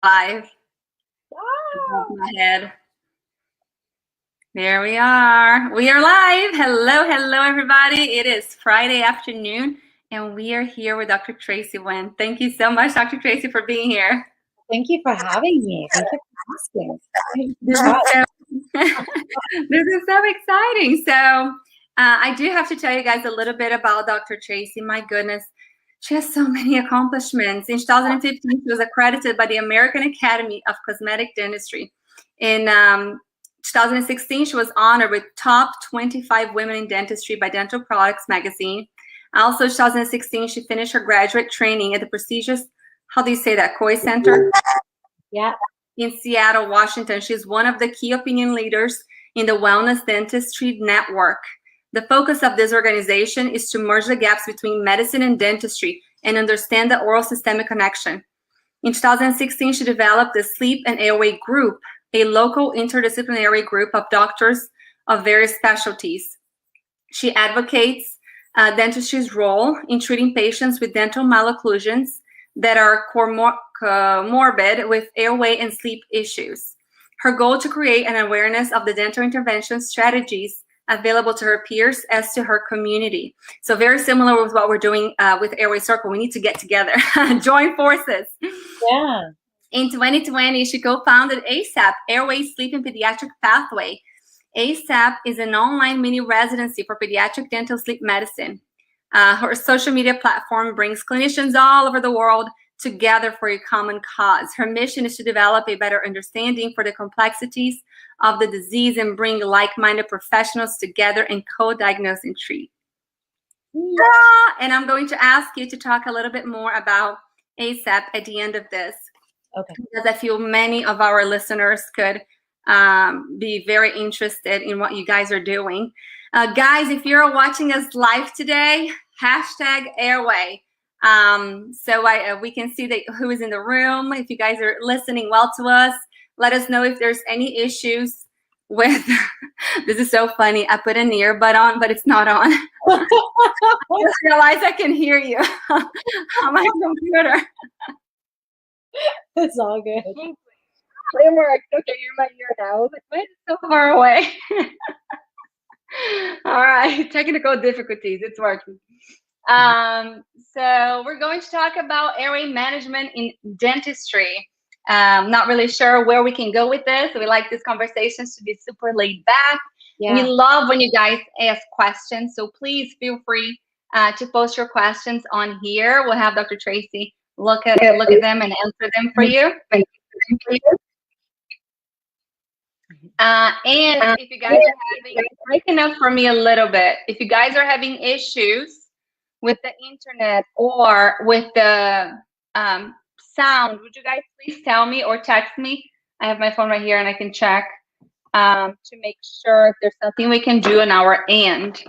Live. My head. There we are. We are live. Hello, everybody. It is Friday afternoon, and we are here with Dr. Tracey Nguyen. Thank you so much, Dr. Tracey, for being here. Thank you for having me. Thank you for asking. This is so exciting. So I do have to tell you guys a little bit about Dr. Tracey. My goodness, she has so many accomplishments. In 2015, she was accredited by the American Academy of Cosmetic Dentistry. In 2016, she was honored with Top 25 Women in Dentistry by Dental Products magazine. Also, 2016, she finished her graduate training at the prestigious, how do you say that, Coy Center? Yeah. In Seattle, Washington. She's one of the key opinion leaders in the Wellness Dentistry Network. The focus of this organization is to merge the gaps between medicine and dentistry and understand the oral systemic connection. In 2016, she developed the Sleep and Airway Group, a local interdisciplinary group of doctors of various specialties. She advocates dentistry's role in treating patients with dental malocclusions that are comorbid with airway and sleep issues. Her goal to create an awareness of the dental intervention strategies available to her peers as to her community. So very similar with what we're doing with Airway Circle. We need to get together, join forces. Yeah. In 2020, she co-founded ASAP, Airway Sleep and Pediatric Pathway. ASAP is an online mini residency for pediatric dental sleep medicine. Her social media platform brings clinicians all over the world together for a common cause. Her mission is to develop a better understanding for the complexities of the disease and bring like-minded professionals together and co-diagnose and treat. Yeah. And I'm going to ask you to talk a little bit more about ASAP at the end of this. Okay. Because I feel many of our listeners could be very interested in what you guys are doing. Guys, if you're watching us live today, #Airway. So we can see that who is in the room. If you guys are listening well to us, let us know if there's any issues with, this is so funny. I put an earbud on, but it's not on. I just realized I can hear you on my computer. It's all good. It worked. Okay, you're in my ear now. I was like, why is it so far away? All right, technical difficulties. It's working. So we're going to talk about airway management in dentistry. Not really sure where we can go with this. We like these conversations to be super laid back. Yeah. We love when you guys ask questions. So please feel free to post your questions on here. We'll have Dr. Tracey look at them and answer them for you. And if you guys are having, breaking up for me a little bit, if you guys are having issues with the internet or with the sound, would you guys please tell me or text me? I have my phone right here and I can check to make sure if there's something we can do on our end.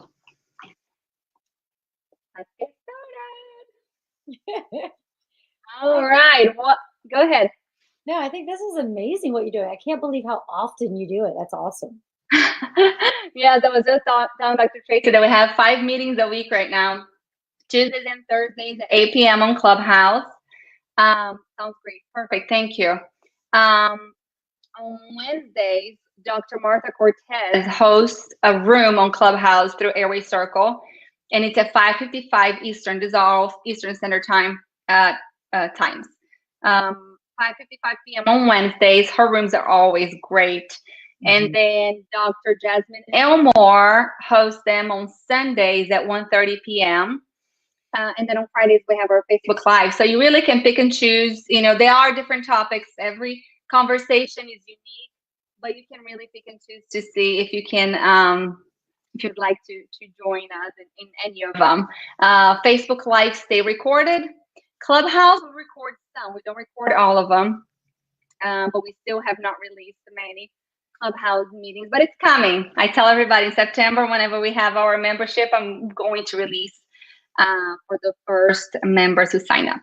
Let's get started. All right. Well, go ahead. No, I think this is amazing what you're doing. I can't believe how often you do it. That's awesome. Yeah, that was just telling Dr. Tracey that we have 5 meetings a week right now. Tuesdays and Thursdays at 8 p.m. on Clubhouse. Sounds great. Perfect. Thank you. On Wednesdays, Dr. Martha Cortez hosts a room on Clubhouse through Airway Circle, and it's at 5:55 Eastern. These are all Eastern Standard Time times. 5:55 p.m. on Wednesdays. Her rooms are always great. And then Dr. Jasmine Elmore hosts them on Sundays at 1:30 p.m. And then on Fridays, we have our Facebook Live. So you really can pick and choose. You know, there are different topics. Every conversation is unique, but you can really pick and choose to see if you can, if you'd like to join us in any of them. Facebook Live stay recorded. Clubhouse, we record some. We don't record all of them, but we still have not released many Clubhouse meetings, but it's coming. I tell everybody in September, whenever we have our membership, I'm going to release for the first members who sign up.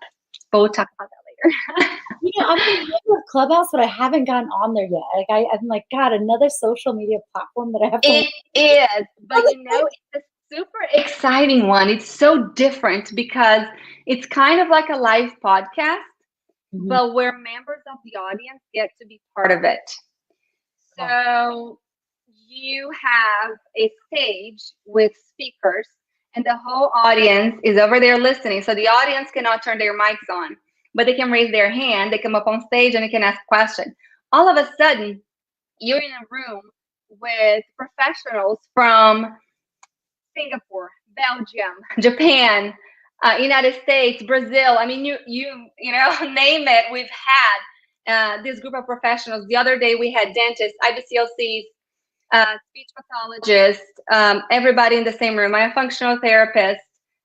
But we'll talk about that later. You know, I'm in with Clubhouse, but I haven't gotten on there yet. Like I'm like, God, another social media platform that I have to. It is, but you know, it's a super exciting one. It's so different because it's kind of like a live podcast, but where members of the audience get to be part of it. So you have a stage with speakers, and the whole audience is over there listening. So the audience cannot turn their mics on, but they can raise their hand. They come up on stage and they can ask questions. All of a sudden, you're in a room with professionals from Singapore, Belgium, Japan, United States, Brazil. I mean, you know, name it. We've had this group of professionals. The other day we had dentists, IBCLCs, speech pathologists, everybody in the same room. I'm a functional therapist,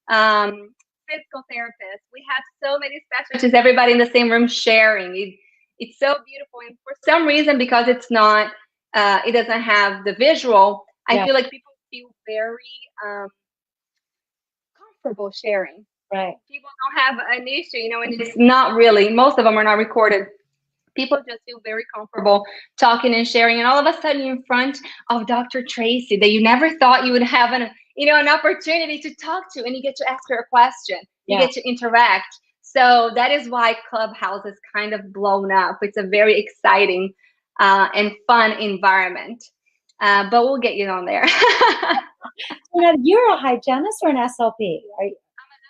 physical therapist. We have so many specialties, everybody in the same room sharing. It's so beautiful. And for some reason, because it's not, it doesn't have the visual, I feel like people feel very comfortable sharing. Right. People don't have an issue, you know, and it's not really, most of them are not recorded. People just feel very comfortable talking and sharing, and all of a sudden you're in front of Dr. Tracey that you never thought you would have an opportunity to talk to, and you get to ask her a question. You get to interact. So that is why Clubhouse is kind of blown up. It's a very exciting and fun environment. But we'll get you on there. Now, you're a hygienist or an SLP? I'm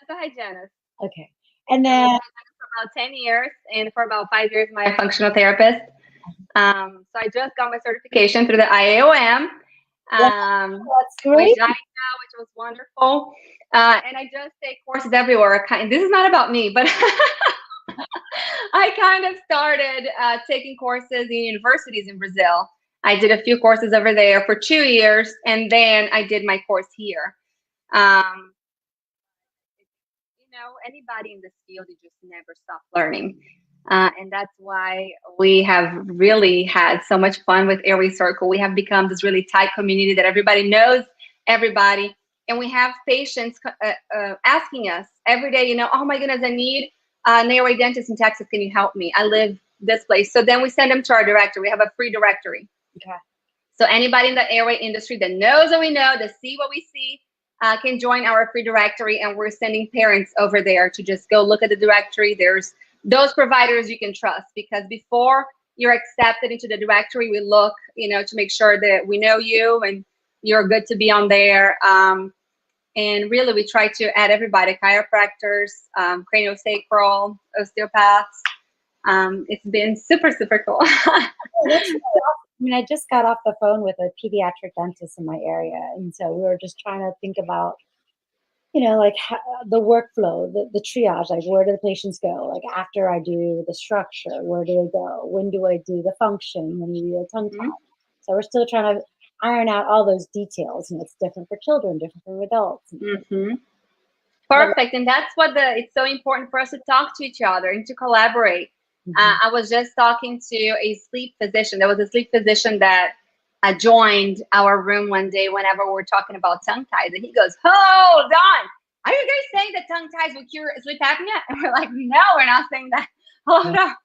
a hygienist. Okay. And then for about 10 years, and for about 5 years, I'm a functional therapist. So I just got my certification through the IAOM. That's great. Which was wonderful. And I just take courses everywhere. This is not about me, but I kind of started taking courses in universities in Brazil. I did a few courses over there for 2 years, and then I did my course here. You know, anybody in this field, you just never stop learning. And that's why we have really had so much fun with Airway Circle. We have become this really tight community that everybody knows everybody. And we have patients asking us every day, you know, oh my goodness, I need an Airway dentist in Texas. Can you help me? I live this place. So then we send them to our directory. We have a free directory. Okay. So anybody in the airway industry that knows what we know, that see what we see, can join our free directory, and we're sending parents over there to just go look at the directory. There's those providers you can trust, because before you're accepted into the directory, we look, you know, to make sure that we know you and you're good to be on there. And really, we try to add everybody: chiropractors, craniosacral, osteopaths. It's been super, super cool. I mean, I just got off the phone with a pediatric dentist in my area, and so we were just trying to think about, you know, like the workflow, the triage, like where do the patients go? Like after I do the structure, where do they go? When do I do the function? When do you do the tongue tie? So we're still trying to iron out all those details, and it's different for children, different for adults. Perfect. And that's what it's so important for us to talk to each other and to collaborate. I was just talking to a sleep physician. There was a sleep physician that joined our room one day whenever we were talking about tongue ties. And he goes, hold on. Are you guys saying that tongue ties will cure sleep apnea? And we're like, no, we're not saying that. Hold on.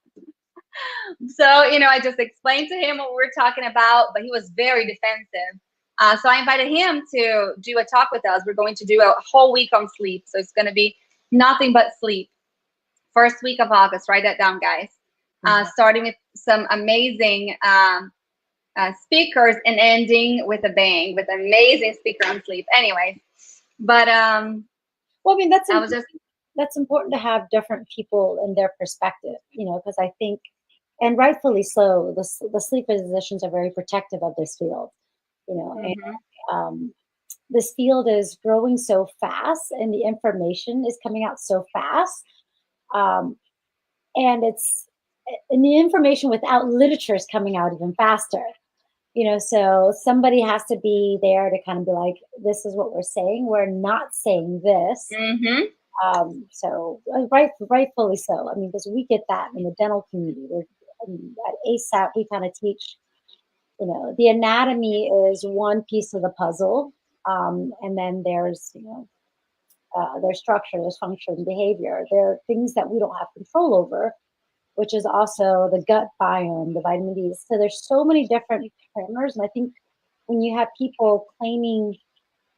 So, you know, I just explained to him what we were talking about, but he was very defensive. So I invited him to do a talk with us. We're going to do a whole week on sleep. So it's going to be nothing but sleep. First week of August, write that down, guys. Starting with some amazing speakers and ending with a bang, with an amazing speaker on sleep. Anyway, but well, I mean, that's important to have different people and their perspective, you know, because I think, and rightfully so, the sleep physicians are very protective of this field, you know, and this field is growing so fast, and the information is coming out so fast. And the information without literature is coming out even faster, you know, so somebody has to be there to kind of be like, this is what we're saying. We're not saying this. So rightfully so. I mean, because we get that in the dental community. At ASAP, we kind of teach, you know, the anatomy is one piece of the puzzle. And then there's, you know, their structure, there's function, behavior. There are things that we don't have control over, which is also the gut biome, the vitamin D. So there's so many different parameters. And I think when you have people claiming,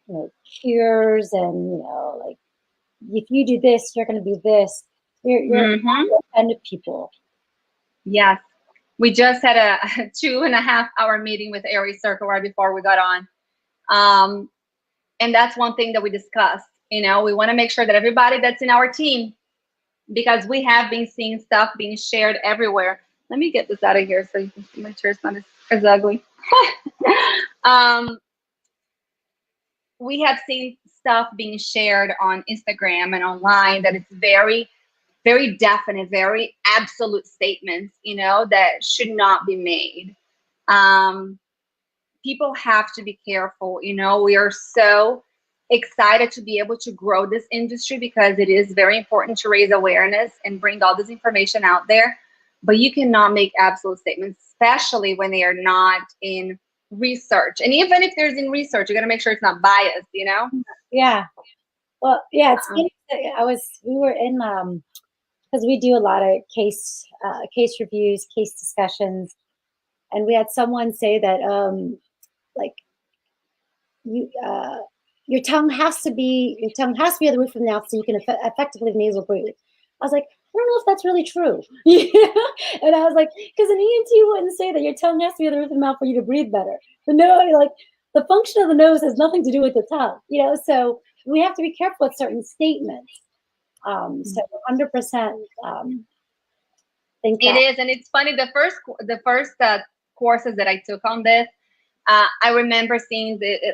you know, cures and, you know, like, if you do this, you're going to be this, You're Mhm. offended people. Yes. We just had a 2.5 hour meeting with Airway Circle right before we got on. And that's one thing that we discussed. We want to make sure that everybody that's in our team, because we have been seeing stuff being shared everywhere. Let me get this out of here so you can see my chair's not as ugly. We have seen stuff being shared on Instagram and online that it's very, very definite, very absolute statements, that should not be made. People have to be careful. We are so excited to be able to grow this industry because it is very important to raise awareness and bring all this information out there. But you cannot make absolute statements, especially when they are not in research. And even if there's in research, you got to make sure it's not biased, Yeah. Well, yeah, it's funny. We were in, because we do a lot of case reviews, case discussions, and we had someone say that, like, you, your tongue has to be on the roof of the mouth so you can effectively nasal breathe. I was like, I don't know if that's really true. And I was like, because an ENT wouldn't say that your tongue has to be on the roof of the mouth for you to breathe better. The function of the nose has nothing to do with the tongue, so we have to be careful with certain statements. So 100% think It that. is, and it's funny. The first courses that I took on this, I remember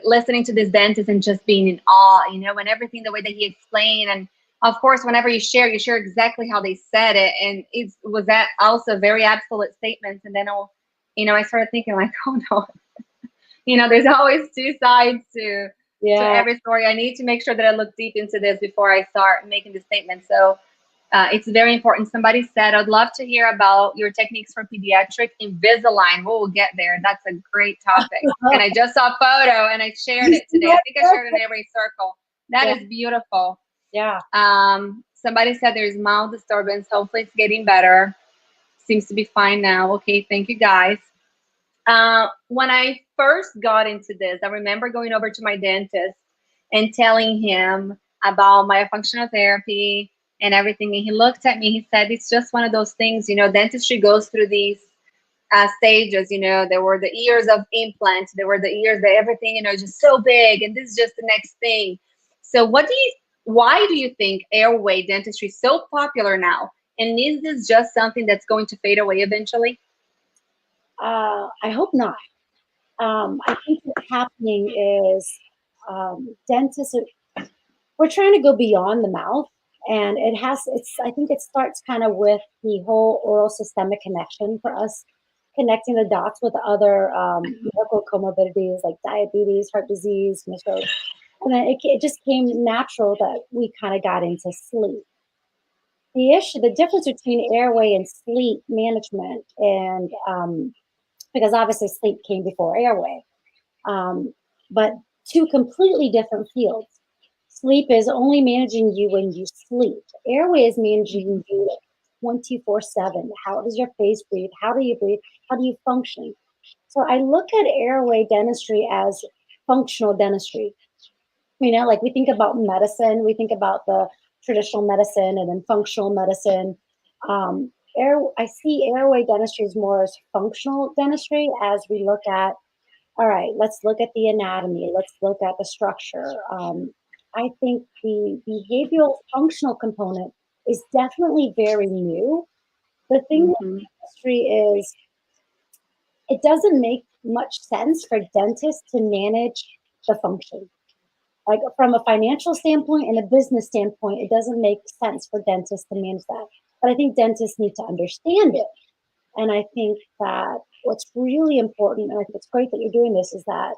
listening to this dentist and just being in awe, and everything the way that he explained. And of course, whenever you share exactly how they said it, and it was that also very absolute statements. And then, I started thinking like, oh no, there's always two sides to every story. I need to make sure that I look deep into this before I start making the statement. So. It's very important. Somebody said, I'd love to hear about your techniques for pediatric Invisalign. We'll get there. That's a great topic. And I just saw a photo and I shared it today. I think I shared it in Airway Circle. That is beautiful. Yeah. Somebody said there's mild disturbance. Hopefully it's getting better. Seems to be fine now. Okay, thank you guys. When I first got into this, I remember going over to my dentist and telling him about myofunctional therapy and everything. And he looked at me, he said, it's just one of those things, dentistry goes through these stages. There were the years of implants, there were the years that everything, just so big, and this is just the next thing. So why do you think airway dentistry is so popular now? And is this just something that's going to fade away eventually? I hope not. I think what's happening is dentists we're trying to go beyond the mouth, and I think it starts kind of with the whole oral systemic connection for us, connecting the dots with other medical comorbidities like diabetes, heart disease, stroke. And then it just came natural that we kind of got into sleep. The difference between airway and sleep management, and because obviously sleep came before airway, but two completely different fields. Sleep is only managing you when you sleep. Airway is managing you 24/7. How does your face breathe? How do you breathe? How do you function? So I look at airway dentistry as functional dentistry. Like we think about medicine, we think about the traditional medicine and then functional medicine. I see airway dentistry as more as functional dentistry as we look at, all right, let's look at the anatomy, let's look at the structure. I think the behavioral functional component is definitely very new. The thing with dentistry is it doesn't make much sense for dentists to manage the function. Like from a financial standpoint and a business standpoint, it doesn't make sense for dentists to manage that. But I think dentists need to understand it. And I think that what's really important, and I think it's great that you're doing this, is that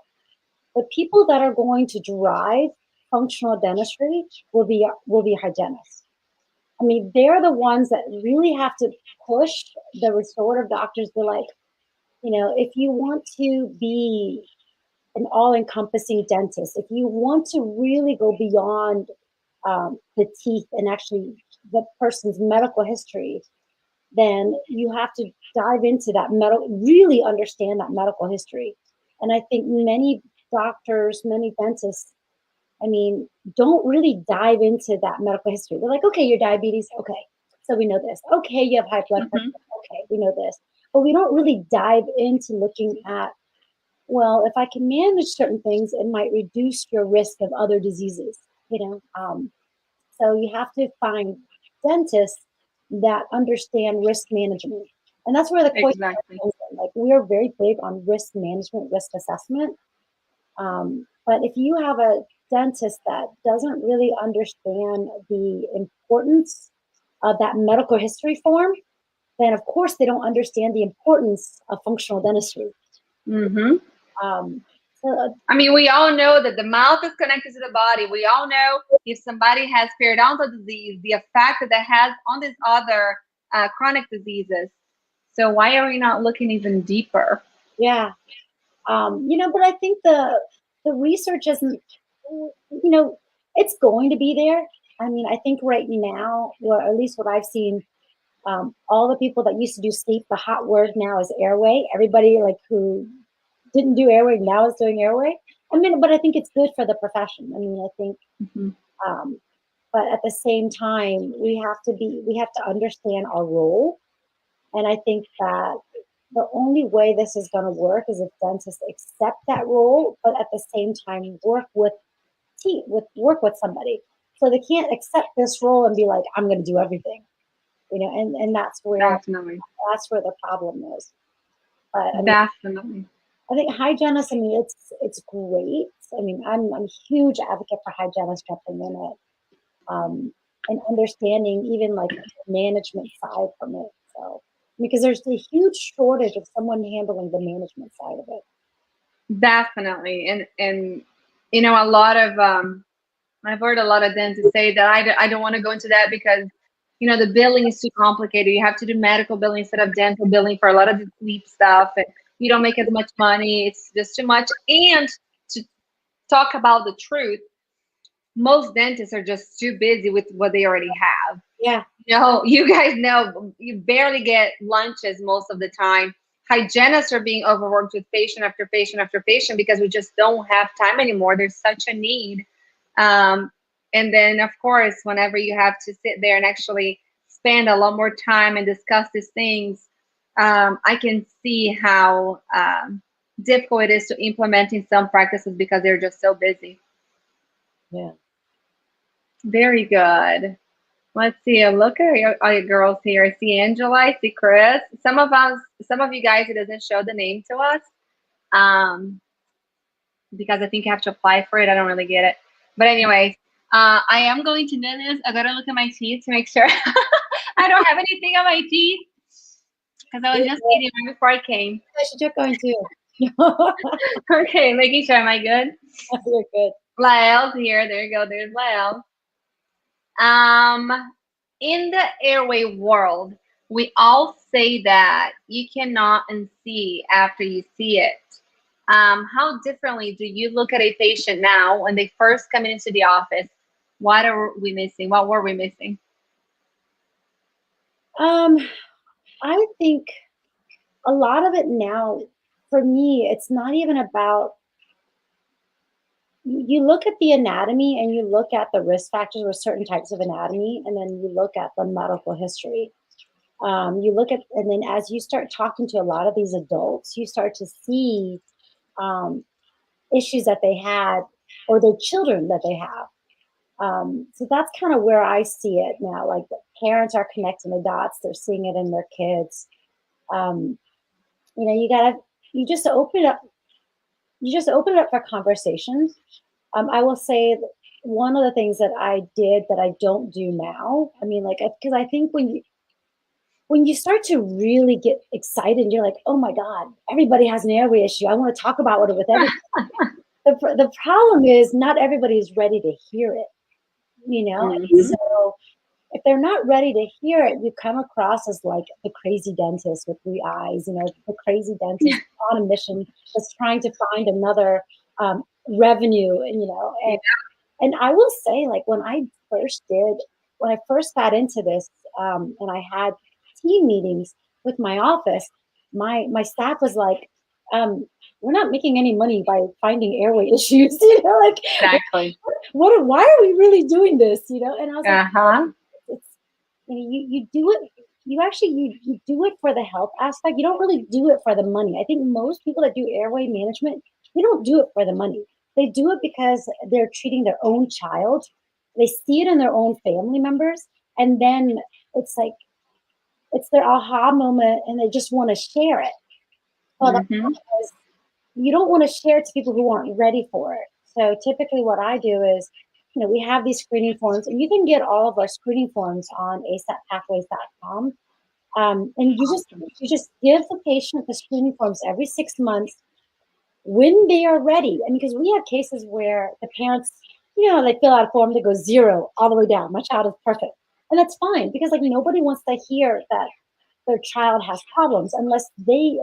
the people that are going to drive functional dentistry will be hygienists. I mean, they're the ones that really have to push the restorative doctors. Be like, if you want to be an all-encompassing dentist, if you want to really go beyond the teeth and actually the person's medical history, then you have to dive into that really understand that medical history. And I think many doctors, many dentists, don't really dive into that medical history. They're like, okay, your diabetes, okay, So we know this. Okay, you have high blood pressure. Mhm. Okay, we know this. But we don't really dive into looking at, well, if I can manage certain things, it might reduce your risk of other diseases, you know? So you have to find dentists that understand risk management. And that's where the question Exactly. comes in. Like, we are very big on risk management, risk assessment. But if you have a dentist that doesn't really understand the importance of that medical history form, then of course they don't understand the importance of functional dentistry. Hmm. Um, so I mean, we all know that the mouth is connected to the body. We all know if somebody has periodontal disease, the effect that that has on these other chronic diseases. So why are we not looking even deeper? yeah, but I think the research isn't, it's going to be there. I mean, I think right now, or at least what I've seen, all the people that used to do sleep, the hot word now is airway. Everybody like who didn't do airway now is doing airway. I mean, but I think it's good for the profession. I mean, I think, Hmm. um, but at the same time, we have to understand our role. And I think that the only way this is going to work is if dentists accept that role, but at the same time work with somebody. So they can't accept this role and be like, I'm going to do everything, and Definitely. that's where the problem is. But I mean, Definitely. I think hygienists. I mean, it's great. I mean, I'm a huge advocate for hygienists jumping in it, and understanding even like the management side from it. So because there's a huge shortage of someone handling the management side of it. Definitely. And a lot of I've heard a lot of dentists say that I don't want to go into that because the billing is too complicated. You have to do medical billing instead of dental billing for a lot of the sleep stuff, and you don't make as much money. It's just too much. And to talk about the truth, most dentists are just too busy with what they already have. Yeah, You guys know you barely get lunches most of the time. Hygienists are being overworked with patient after patient after patient because we just don't have time anymore. There's such a need. Um, and then, of course, whenever you have to sit there and actually spend a lot more time and discuss these things, I can see how difficult it is to implement in some practices because they're just so busy. yeah. Very good. Let's see. Look at all your girls here. I see Angela. I see Chris. Some of you guys, it doesn't show the name to us, because I think you have to apply for it. I don't really get it. But anyways, I am going to do this. I gotta look at my teeth to make sure I don't have anything on my teeth because I was just eating right before I came. I should check going too. Okay, making sure. Am I good? You're good. Lael's here. There you go. There's Lael. In the airway world, we all say that you cannot unsee after you see it. How differently do you look at a patient now when they first come into the office? What are we missing? What were we missing? I think a lot of it now, for me, it's not even about, you look at the anatomy and you look at the risk factors with certain types of anatomy, and then you look at the medical history. And then as you start talking to a lot of these adults, you start to see issues that they had or their children that they have. So that's kind of where I see it now. Like, the parents are connecting the dots; they're seeing it in their kids. Um, you just open it up. You just open it up for conversations. I will say that one of the things that I did that I don't do now. I mean, like, because I think when you start to really get excited, you're like, oh my God, everybody has an airway issue. I want to talk about it with everybody. The problem is not everybody is ready to hear it, Mhm. So if they're not ready to hear it, you come across as like the crazy dentist with 3 eyes, the crazy dentist on a mission that's trying to find another revenue, Yeah. and I will say, like, when I first got into this, and I had team meetings with my office, my staff was like, we're not making any money by finding airway issues, like, Exactly. why are we really doing this, and I was like, Uh-huh. it's you do it. You do it for the health aspect. You don't really do it for the money. I think most people that do airway management, they don't do it for the money. They do it because they're treating their own child. They see it in their own family members, and then it's like it's their aha moment, and they just want to share it. Well, that's Mm-hmm. because you don't want to share it to people who aren't ready for it. So typically, what I do is, we have these screening forms, and you can get all of our screening forms on asappathways.com. And you just give the patient the screening forms every 6 months when they are ready. And because we have cases where the parents, they fill out a form that goes 0 all the way down. My child is perfect, and that's fine because like nobody wants to hear that their child has problems unless the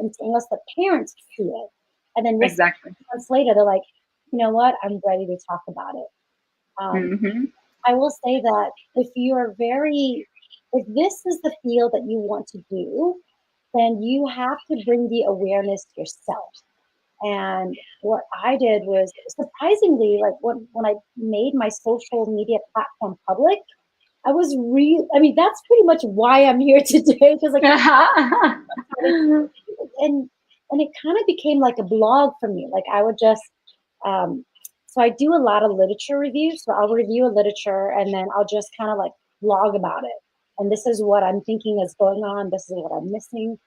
parents see it. And then Exactly. months later, they're like, you know what? I'm ready to talk about it. Mm-hmm. I will say that if this is the field that you want to do, then you have to bring the awareness yourself. And what I did was surprisingly, like when I made my social media platform public, that's pretty much why I'm here today. Because like, and it kind of became like a blog for me. Like I would just, so I do a lot of literature reviews. So I'll review a literature and then I'll just kind of like blog about it. And this is what I'm thinking is going on. This is what I'm missing.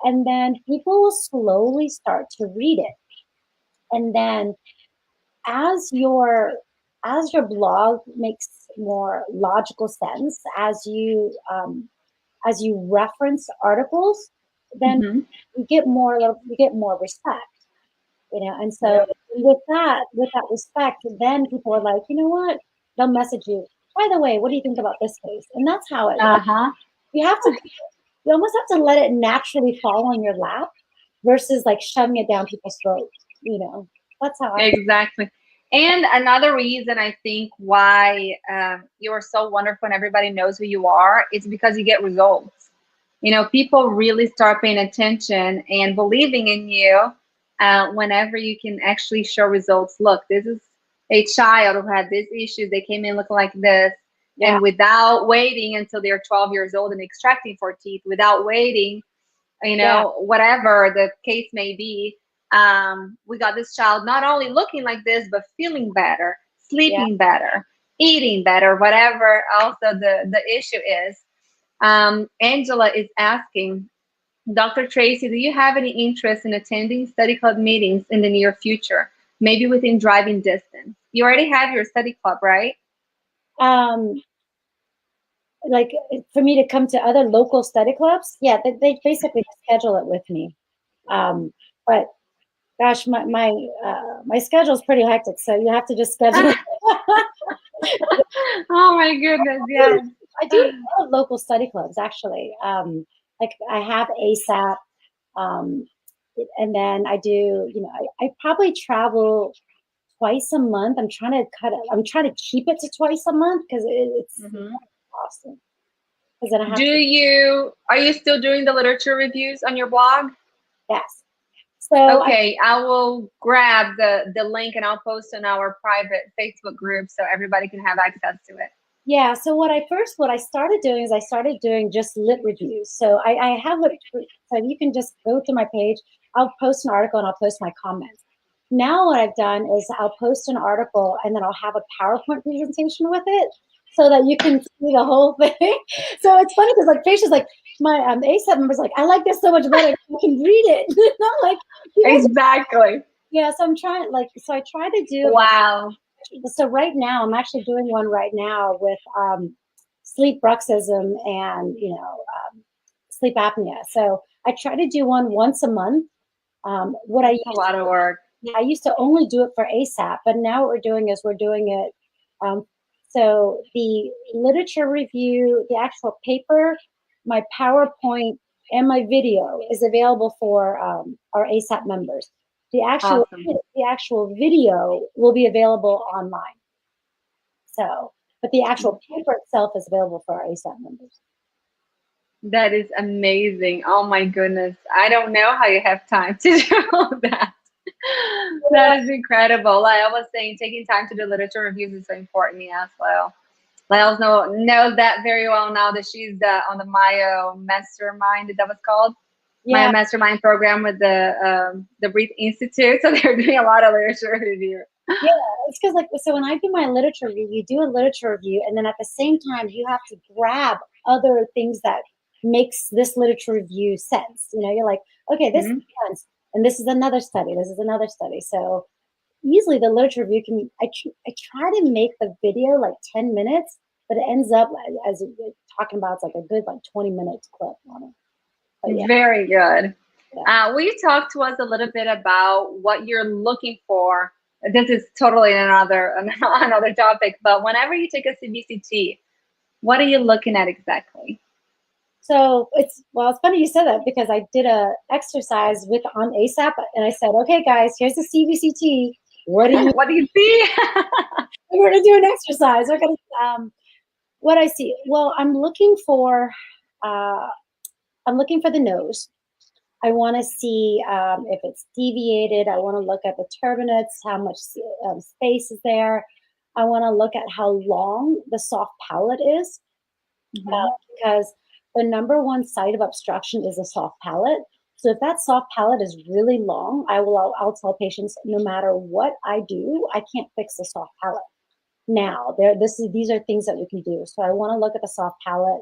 And then people will slowly start to read it. And then as your blog makes more logical sense, as you reference articles, then Mm-hmm. you get more respect, And so with that respect, then people are like, you know what? They'll message you. By the way, what do you think about this case? And that's how it. Uh-huh. You almost have to let it naturally fall on your lap, versus like shoving it down people's throats. That's how I. Exactly. And another reason I think why you are so wonderful and everybody knows who you are is because you get results. People really start paying attention and believing in you whenever you can actually show results. Look, this is a child who had these issues. They came in looking like this. Yeah. And without waiting until they're 12 years old and extracting 4 teeth, without waiting, whatever the case may be, we got this child not only looking like this, but feeling better, sleeping better, eating better, whatever also the issue is. Angela is asking, Dr. Tracey, do you have any interest in attending study club meetings in the near future, maybe within driving distance? You already have your study club, right? Like for me to come to other local study clubs, they basically schedule it with me. But gosh, my schedule is pretty hectic, so you have to just schedule it. Oh my goodness, yes. I do a lot of local study clubs actually. Like I have ASAP, and then I do. I probably travel twice a month. I'm trying to keep it to twice a month because it's awesome. Because then I have. Are you still doing the literature reviews on your blog? Yes. So okay, I will grab the link and I'll post on our private Facebook group so everybody can have access to it. Yeah. So what I started doing is I started doing just lit reviews. So I have so you can just go to my page. I'll post an article and I'll post my comments. Now what I've done is I'll post an article and then I'll have a PowerPoint presentation with it so that you can see the whole thing. So it's funny because like patients like my ASAP members like, I like this so much better. You can read it. I'm like, exactly. Yeah. So I'm trying so I try to do. Wow. So right now I'm actually doing one right now with sleep bruxism and sleep apnea. So I try to do one once a month. A lot of work. Yeah, I used to only do it for ASAP, but now what we're doing is we're doing it. So the literature review, the actual paper, my PowerPoint, and my video is available for our ASAP members. The actual video will be available online. So, but the actual paper itself is available for our ASAP members. That is amazing. Oh my goodness. I don't know how you have time to do all that. That is incredible. Like I was saying, taking time to do literature reviews is so important as well. Lyles knows that very well now that she's on the Myo Mastermind, that was called. Yeah. My mastermind program with the Breathe Institute. So they're doing a lot of literature review. Yeah, it's because so when I do my literature review, you do a literature review, and then at the same time you have to grab other things that makes this literature review sense. You're like, okay, this makes sense, and this is another study. This is another study. So usually the literature review I try to make the video like 10 minutes, but it ends up as you're talking about, it's like a good 20 minute clip on it. Yeah. Very good. Yeah. Will you talk to us a little bit about what you're looking for? This is totally another topic, but whenever you take a CBCT, what are you looking at exactly? So it's funny you said that, because I did a exercise on ASAP, and I said, okay, guys, here's the CBCT. What do you see? We're gonna do an exercise. We're gonna what I see. Well, I'm looking for the nose. I want to see if it's deviated. I want to look at the turbinates, how much space is there. I want to look at how long the soft palate is, because the number one site of obstruction is the soft palate. So if that soft palate is really long, I'll tell patients, no matter what I do, I can't fix the soft palate. Now, these are things that we can do. So I want to look at the soft palate.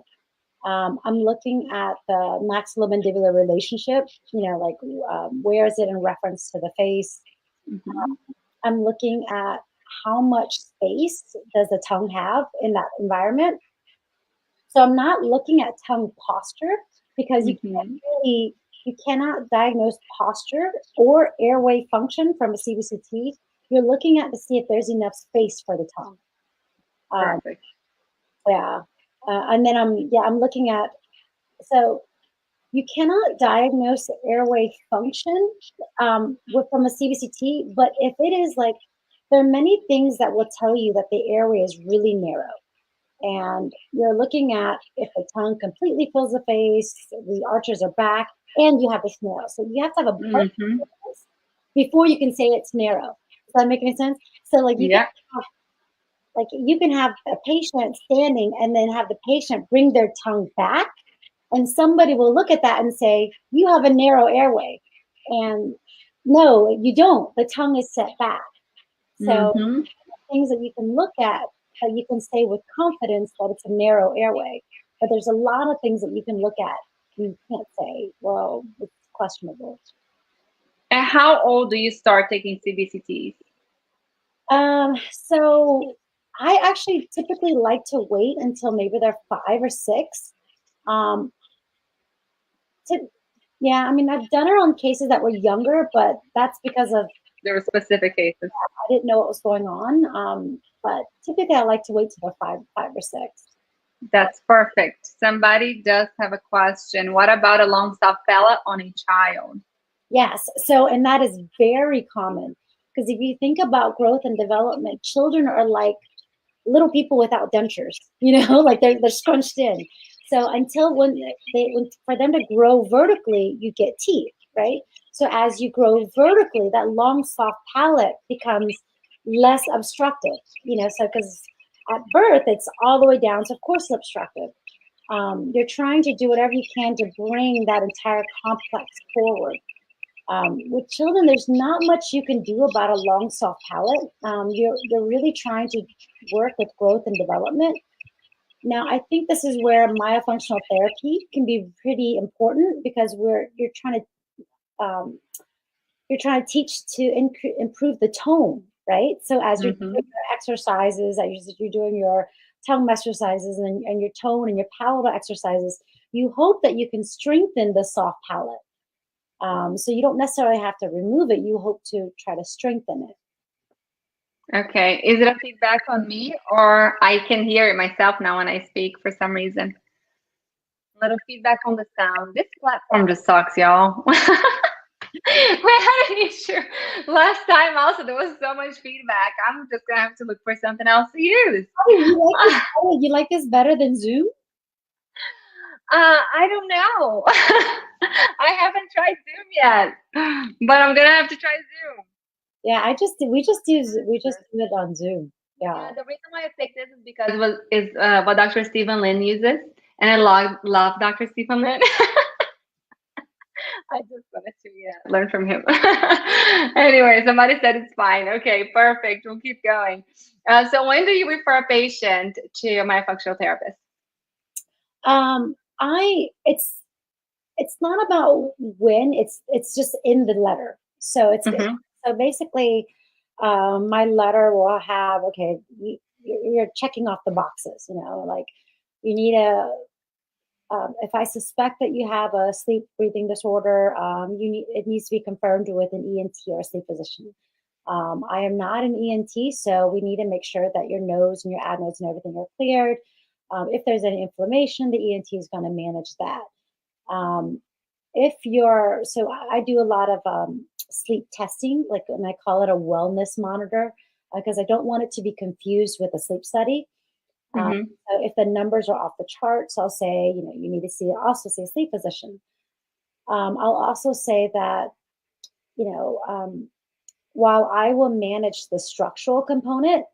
I'm looking at the maxillomandibular relationship, where is it in reference to the face? I'm looking at how much space does the tongue have in that environment. So I'm not looking at tongue posture, because you cannot diagnose posture or airway function from a CBCT. You're looking at to see if there's enough space for the tongue. Perfect. Yeah. And then I'm looking at, so you cannot diagnose airway function from a CBCT, but if it is there are many things that will tell you that the airway is really narrow. And you're looking at if the tongue completely fills the face, the arches are back, and you have this narrow. So you have to have a part before you can say it's narrow. Does that make any sense? So you can have a patient standing and then have the patient bring their tongue back, and somebody will look at that and say, you have a narrow airway. And no, you don't. The tongue is set back. So things that you can look at that you can say with confidence that it's a narrow airway. But there's a lot of things that you can look at and you can't say, well, it's questionable. And how old do you start taking CBCTs? So I actually typically like to wait until maybe they're 5 or 6. Yeah, I mean, I've done it on cases that were younger, but that's because of there were specific cases. I didn't know what was going on. But typically I like to wait till they're 5 or 6. That's perfect. Somebody does have a question. What about a long soft palate on a child? Yes. So, and that is very common, because if you think about growth and development, children are like little people without dentures, they're scrunched in. So until for them to grow vertically, you get teeth, right? So as you grow vertically, that long soft palate becomes less obstructive, so because at birth it's all the way down, so of course it's obstructive. You're trying to do whatever you can to bring that entire complex forward. With children, there's not much you can do about a long soft palate. You're really trying to work with growth and development. Now, I think this is where myofunctional therapy can be pretty important, because you're trying to teach to improve the tone, right? So as you're doing your exercises, as you're doing your tongue exercises and your tone and your palatal exercises, you hope that you can strengthen the soft palate. So you don't necessarily have to remove it. You hope to try to strengthen it. Okay. Is it a feedback on me, or I can hear it myself now when I speak for some reason? A little feedback on the sound. This platform just sucks, y'all. We had an issue last time also. There was so much feedback. I'm just going to have to look for something else to use. Oh, you like this better than Zoom? I don't know. I haven't tried Zoom yet, but I'm going to have to try Zoom. Yeah, we just do it on Zoom. Yeah. The reason why I picked this is because what Dr. Stephen Lin uses, and I love Dr. Stephen Lin. I just wanted to learn from him. Anyway, somebody said it's fine. Okay, perfect. We'll keep going. So when do you refer a patient to a myofunctional therapist? I it's not about when, it's just in the letter. So so basically, my letter will have, okay, you're checking off the boxes, like you need if I suspect that you have a sleep breathing disorder, it needs to be confirmed with an ENT or a sleep physician. I am not an ENT, so we need to make sure that your nose and your adenoids and everything are cleared. If there's any inflammation, the ENT is going to manage that. If you're, so I do a lot of sleep testing, like, and I call it a wellness monitor because I don't want it to be confused with a sleep study. So if the numbers are off the charts, I'll say, you need to also see a sleep physician. I'll also say that, while I will manage the structural component,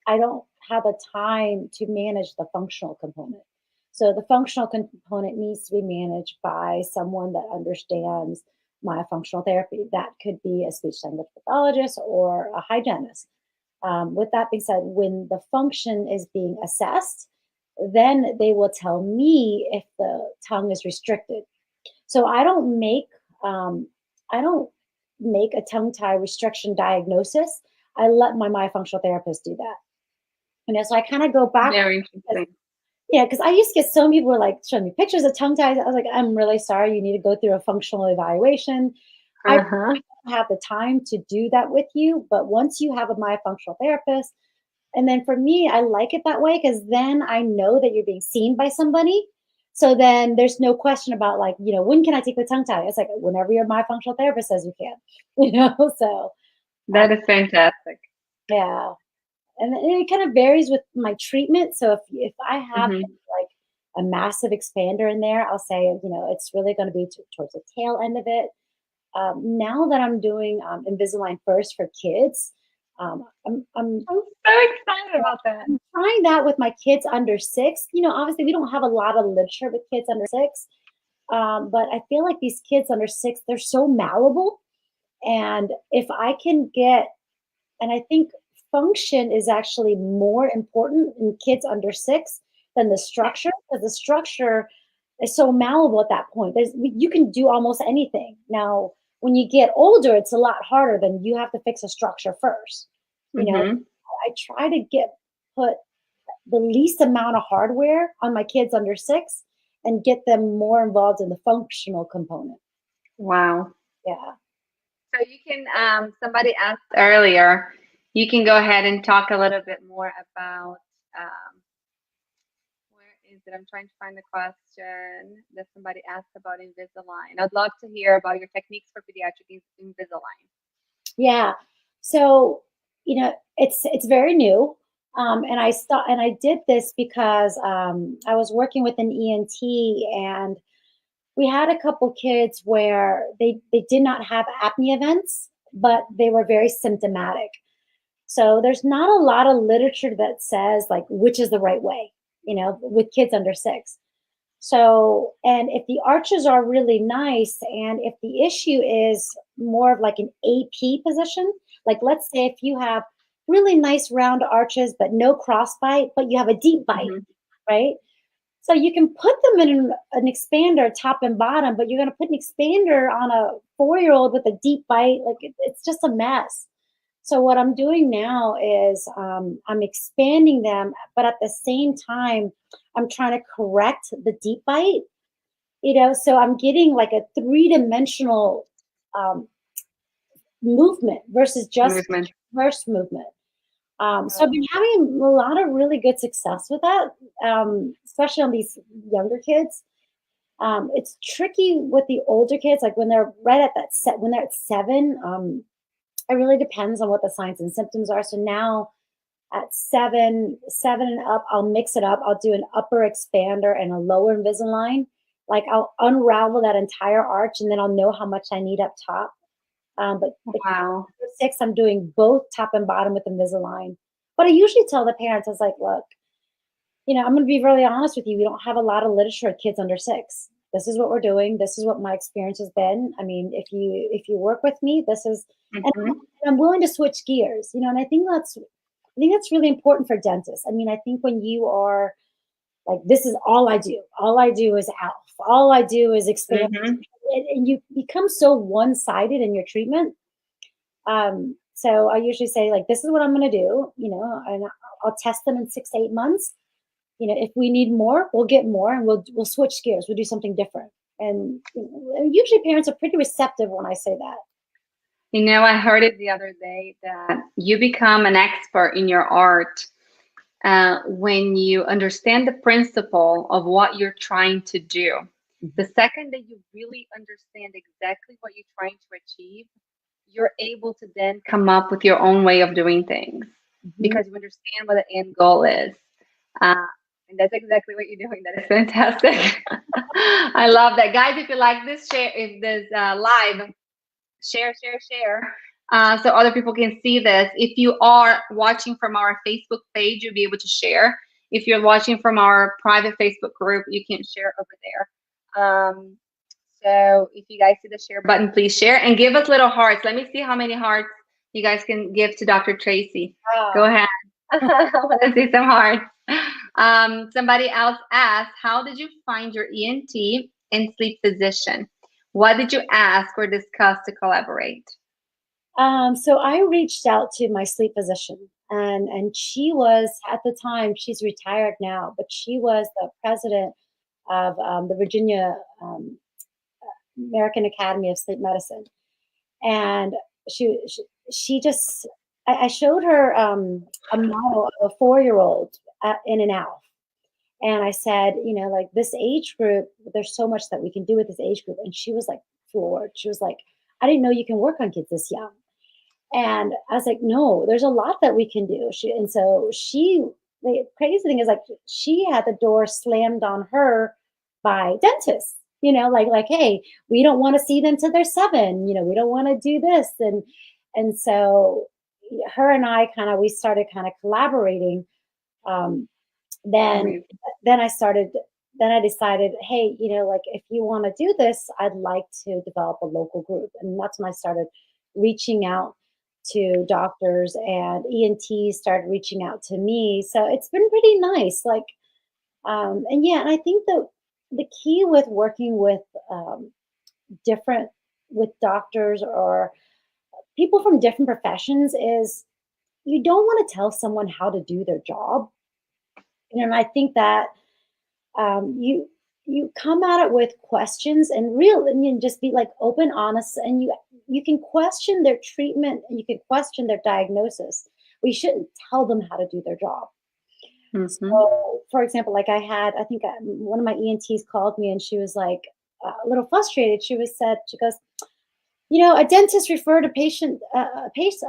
I don't have a time to manage the functional component. So the functional component needs to be managed by someone that understands myofunctional therapy. That could be a speech language pathologist or a hygienist. With that being said, when the function is being assessed, then they will tell me if the tongue is restricted. So I don't make a tongue tie restriction diagnosis. I let my myofunctional therapist do that. So I kind of go back. Very interesting. Yeah, because I used to get so many people were like showing me pictures of tongue ties. I was like, I'm really sorry. You need to go through a functional evaluation. I don't have the time to do that with you. But once you have a myofunctional therapist, and then for me, I like it that way because then I know that you're being seen by somebody. So then there's no question about like, when can I take the tongue tie? It's like whenever your myofunctional therapist says you can, so. That is fantastic. Yeah. And it kind of varies with my treatment. So if I have like a massive expander in there, I'll say, it's really going to be towards the tail end of it. Now that I'm doing Invisalign first for kids, I'm so excited about that. I'm trying that with my kids under 6. Obviously we don't have a lot of literature with kids under 6, but I feel like these kids under 6, they're so malleable. And if I can and I think function is actually more important in kids under 6 than the structure, because the structure is so malleable at that point. You can do almost anything. Now, when you get older, it's a lot harder. Than you have to fix a structure first. I try to put the least amount of hardware on my kids under 6 and get them more involved in the functional component. Wow. Yeah. So you can, somebody asked earlier, you can go ahead and talk a little bit more about, where is it? I'm trying to find the question that somebody asked about Invisalign. I'd love to hear about your techniques for pediatric Invisalign. Yeah. So, it's very new. And I did this because I was working with an ENT, and we had a couple kids where they did not have apnea events, but they were very symptomatic. So there's not a lot of literature that says like which is the right way, with kids under 6. So, and if the arches are really nice, and if the issue is more of like an AP position, like let's say if you have really nice round arches, but no crossbite, but you have a deep bite, right? So you can put them in an expander top and bottom, but you're going to put an expander on a 4-year-old with a deep bite. Like it's just a mess. So what I'm doing now is I'm expanding them, but at the same time, I'm trying to correct the deep bite, so I'm getting like a 3-dimensional movement versus just reverse movement. So I've been having a lot of really good success with that, especially on these younger kids. It's tricky with the older kids, like when they're right at that when they're at 7. It really depends on what the signs and symptoms are. So now at 7 and up, I'll mix it up. I'll do an upper expander and a lower Invisalign. Like I'll unravel that entire arch, and then I'll know how much I need up top. But wow. 6, I'm doing both top and bottom with Invisalign. But I usually tell the parents, I was like, look, I'm going to be really honest with you. We don't have a lot of literature at kids under 6. This is what we're doing. This is what my experience has been. I mean, if you work with me, this is, and I'm willing to switch gears, and I think that's really important for dentists. I mean, I think when you are like, this is all I do. All I do is ALF. All I do is expand. And you become so one-sided in your treatment. So I usually say, like, this is what I'm going to do, and I'll test them in 6 to 8 months. If we need more, we'll get more, and we'll switch gears. We'll do something different. And usually parents are pretty receptive when I say that. I heard it the other day that you become an expert in your art when you understand the principle of what you're trying to do. The second that you really understand exactly what you're trying to achieve, you're able to then come up with your own way of doing things because you understand what the end goal is. And that's exactly what you're doing. That is fantastic. I love that. Guys, if you like this live, share, so other people can see this. If you are watching from our Facebook page, you'll be able to share. If you're watching from our private Facebook group, you can share over there. So if you guys see the share button, please share and give us little hearts. Let me see how many hearts you guys can give to Dr. Tracey. Go ahead. I want to see some hearts. Somebody else asked, how did you find your ENT and sleep physician? What did you ask or discuss to collaborate? So I reached out to my sleep physician, and she was, at the time, she's retired now, but she was the president of the Virginia American Academy of Sleep Medicine. And she just, I showed her a model of a 4-year-old in an ALF. And I said, like, this age group, there's so much that we can do with this age group. And she was like floored. She was like, I didn't know you can work on kids this young. And I was like, no, there's a lot that we can do. The crazy thing is, like, she had the door slammed on her by dentists, like, hey, we don't want to see them till they're 7. We don't want to do this. And so her and I we started collaborating. Then I decided, hey, like, if you want to do this, I'd like to develop a local group. And that's when I started reaching out to doctors, and ENTs started reaching out to me. So it's been pretty nice. Like, and I think that the key with working with doctors or people from different professions is you don't want to tell someone how to do their job. And I think that you come at it with questions and just be like open, honest, and you can question their treatment and you can question their diagnosis. We shouldn't tell them how to do their job. So, for example, like I think one of my ENTs called me and she was like a little frustrated. She goes, a dentist referred a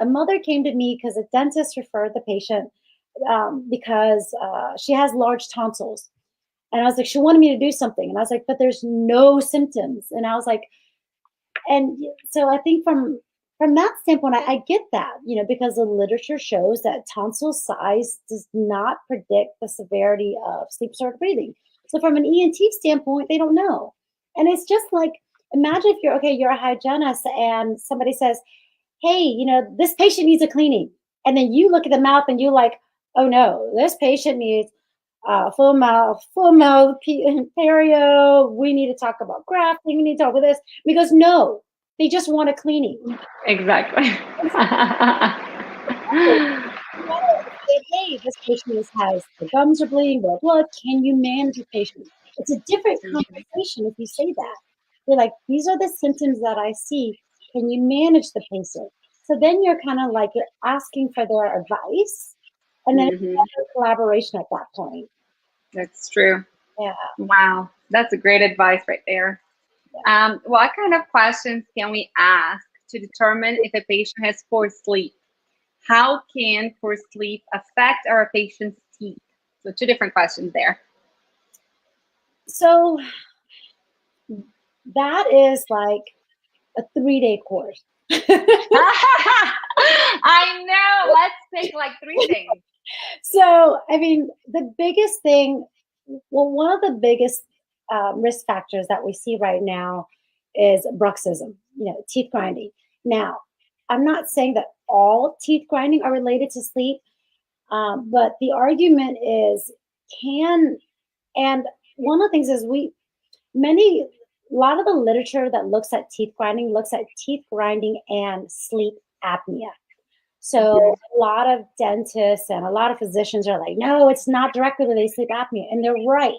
mother came to me because a dentist referred the patient because she has large tonsils. And I was like, she wanted me to do something. And I was like, but there's no symptoms. And I was like, and so I think from that standpoint, I get that, because the literature shows that tonsil size does not predict the severity of sleep-disordered breathing. So from an ENT standpoint, they don't know. And it's just like, imagine if you're a hygienist and somebody says, hey, this patient needs a cleaning. And then you look at the mouth and you're like, oh no, this patient needs full mouth perio. We need to talk about grafting. We need to talk about this. Because no, they just want a cleaning. Exactly. Hey, this patient has the gums are bleeding, blood. Can you manage the patient? It's a different conversation if you say that. You're like, these are the symptoms that I see. Can you manage the patient? So then you're kind of like, you're asking for their advice. And then it's a collaboration at that point. That's true. Yeah. Wow. That's a great advice right there. Yeah. What kind of questions can we ask to determine if a patient has poor sleep? How can poor sleep affect our patient's teeth? So 2 different questions there. So that is like a 3-day course. I know. Let's pick like 3 things. So, I mean, the biggest thing, well, one of the biggest risk factors that we see right now is bruxism, teeth grinding. Now, I'm not saying that all teeth grinding are related to sleep, but the argument is can, and one of the things is many, a lot of the literature that looks at teeth grinding and sleep apnea. So Mhm. a lot of dentists and a lot of physicians are like, no, it's not directly related to sleep apnea. And they're right.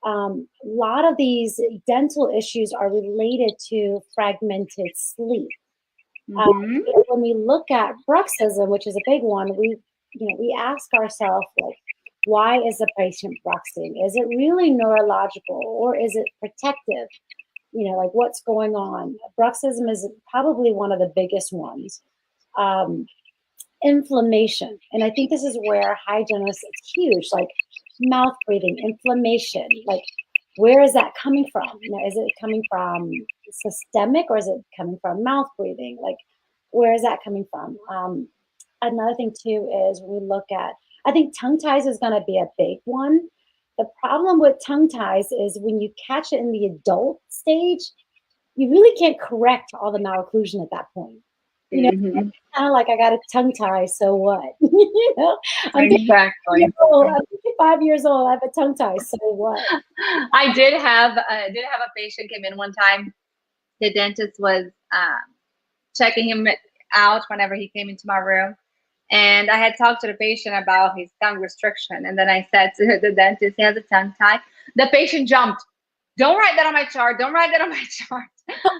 A lot of these dental issues are related to fragmented sleep. Uh, Mhm. when we look at bruxism, which is a big one, we ask ourselves, like, why is the patient bruxing? Is it really neurological or is it protective? Like what's going on? Bruxism is probably one of the biggest ones. Um, Inflammation. And I think this is where hygienists, it's huge, like mouth breathing, inflammation. Like, where is that coming from? Is it coming from systemic or is it coming from mouth breathing? Like, where is that coming from? Another thing, too, is when we look at, I think tongue ties is going to be a big one. The problem with tongue ties is when you catch it in the adult stage, you really can't correct all the malocclusion at that point. You know, Mhm. kind of like I got a tongue tie, so what? I'm 55 years Exactly. old. I'm 55 years old. I have a tongue tie, so what? I did have a patient came in one time. The dentist was checking him out whenever he came into my room. And I had talked to the patient about his tongue restriction. And then I said to the dentist, he has a tongue tie. The patient jumped. Don't write that on my chart. Don't write that on my chart.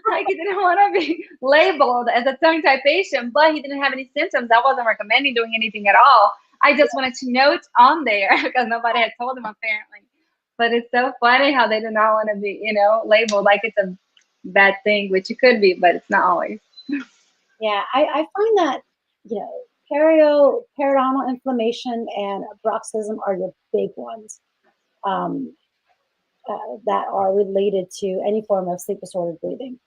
Like he didn't want to be labeled as a tongue tie patient, but he didn't have any symptoms. I wasn't recommending doing anything at all. I just wanted to note on there because nobody had told him apparently. But it's so funny how they do not want to be, labeled like it's a bad thing, which it could be, but it's not always. Yeah, I find that, periodontal inflammation and bruxism are the big ones um, that are related to any form of sleep disordered breathing.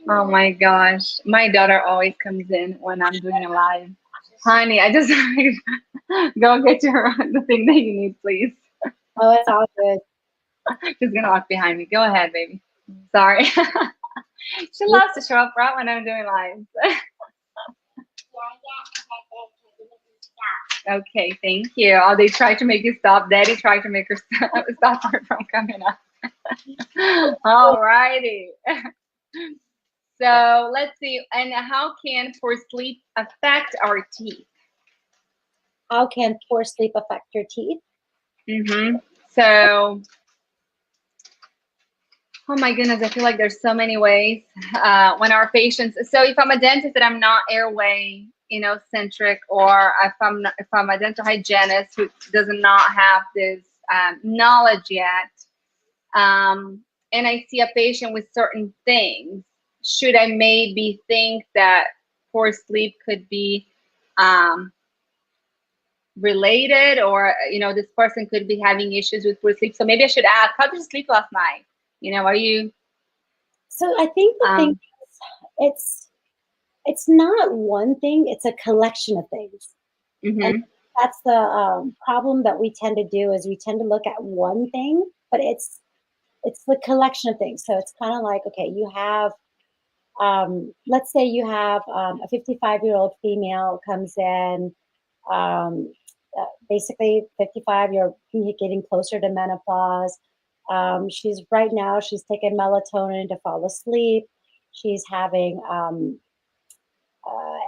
Oh my gosh. My daughter always comes in when I'm doing a live. Honey, I just go get your the thing that you need, please. Oh, it's all good. She's gonna walk behind me. Go ahead, baby. Sorry. She loves to show up right when I'm doing live. Okay, thank you. Oh, they tried to make you stop. Daddy tried to make her stop her from coming up. All righty. So let's see. And how can poor sleep affect our teeth? How can poor sleep affect your teeth? Mm-hmm. So, oh my goodness, I feel like there's so many ways when our patients. So if I'm a dentist and I'm not airway, centric, or if I'm a dental hygienist who does not have this knowledge yet, and I see a patient with certain things, should I maybe think that poor sleep could be um, related, or this person could be having issues with poor sleep? So maybe I should ask, how did you sleep last night? Are you So I think the thing um is, it's not one thing; it's a collection of things. And mhm, that's the problem that we tend to do is we tend to look at one thing, but it's the collection of things. So it's kind of like, okay, you have let's say you have a 55-year-old female comes in, basically 55, you're getting closer to menopause. She's right now, she's taking melatonin to fall asleep. She's having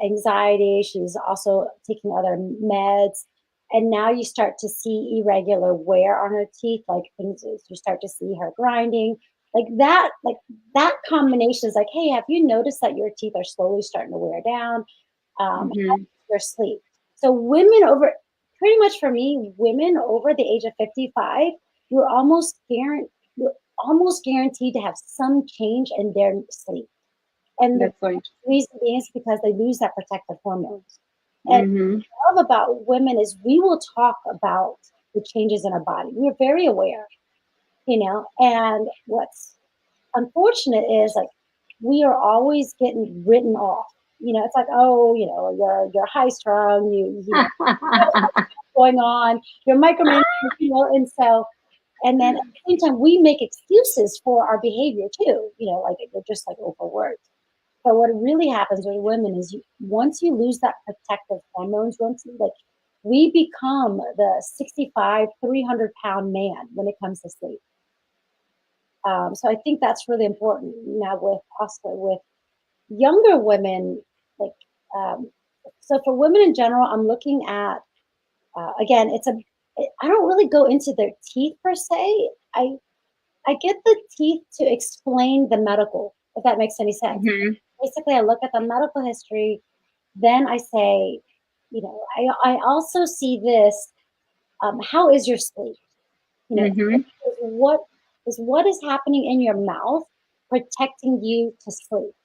anxiety. She's also taking other meds. And now you start to see irregular wear on her teeth, like things, you start to see her grinding. Like that combination is like, hey, have you noticed that your teeth are slowly starting to wear down? mhm. Your sleep. So women over, pretty much for me, women over the age of 55, you're you're almost guaranteed to have some change in their sleep. And the That's so interesting. reason being is because they lose that protective hormones. And Mhm. what I love about women is we will talk about the changes in our body. We're very aware, and what's unfortunate is like we are always getting written off. it's like, oh, you're high strung, you know, what's going on, you're micromanaging, and so, and then at the same time, we make excuses for our behavior too, like you're just like overworked. But what really happens with women is once you lose that protective hormones, we become the 65, 300-pound man when it comes to sleep. So I think that's really important now with younger women, like, so for women in general, I'm looking at, again, I don't really go into their teeth per se. I get the teeth to explain the medical, if that makes any sense. Mm-hmm. Basically, I look at the medical history, then I say, I also see this, how is your sleep? Mm-hmm. What is happening in your mouth protecting you to sleep?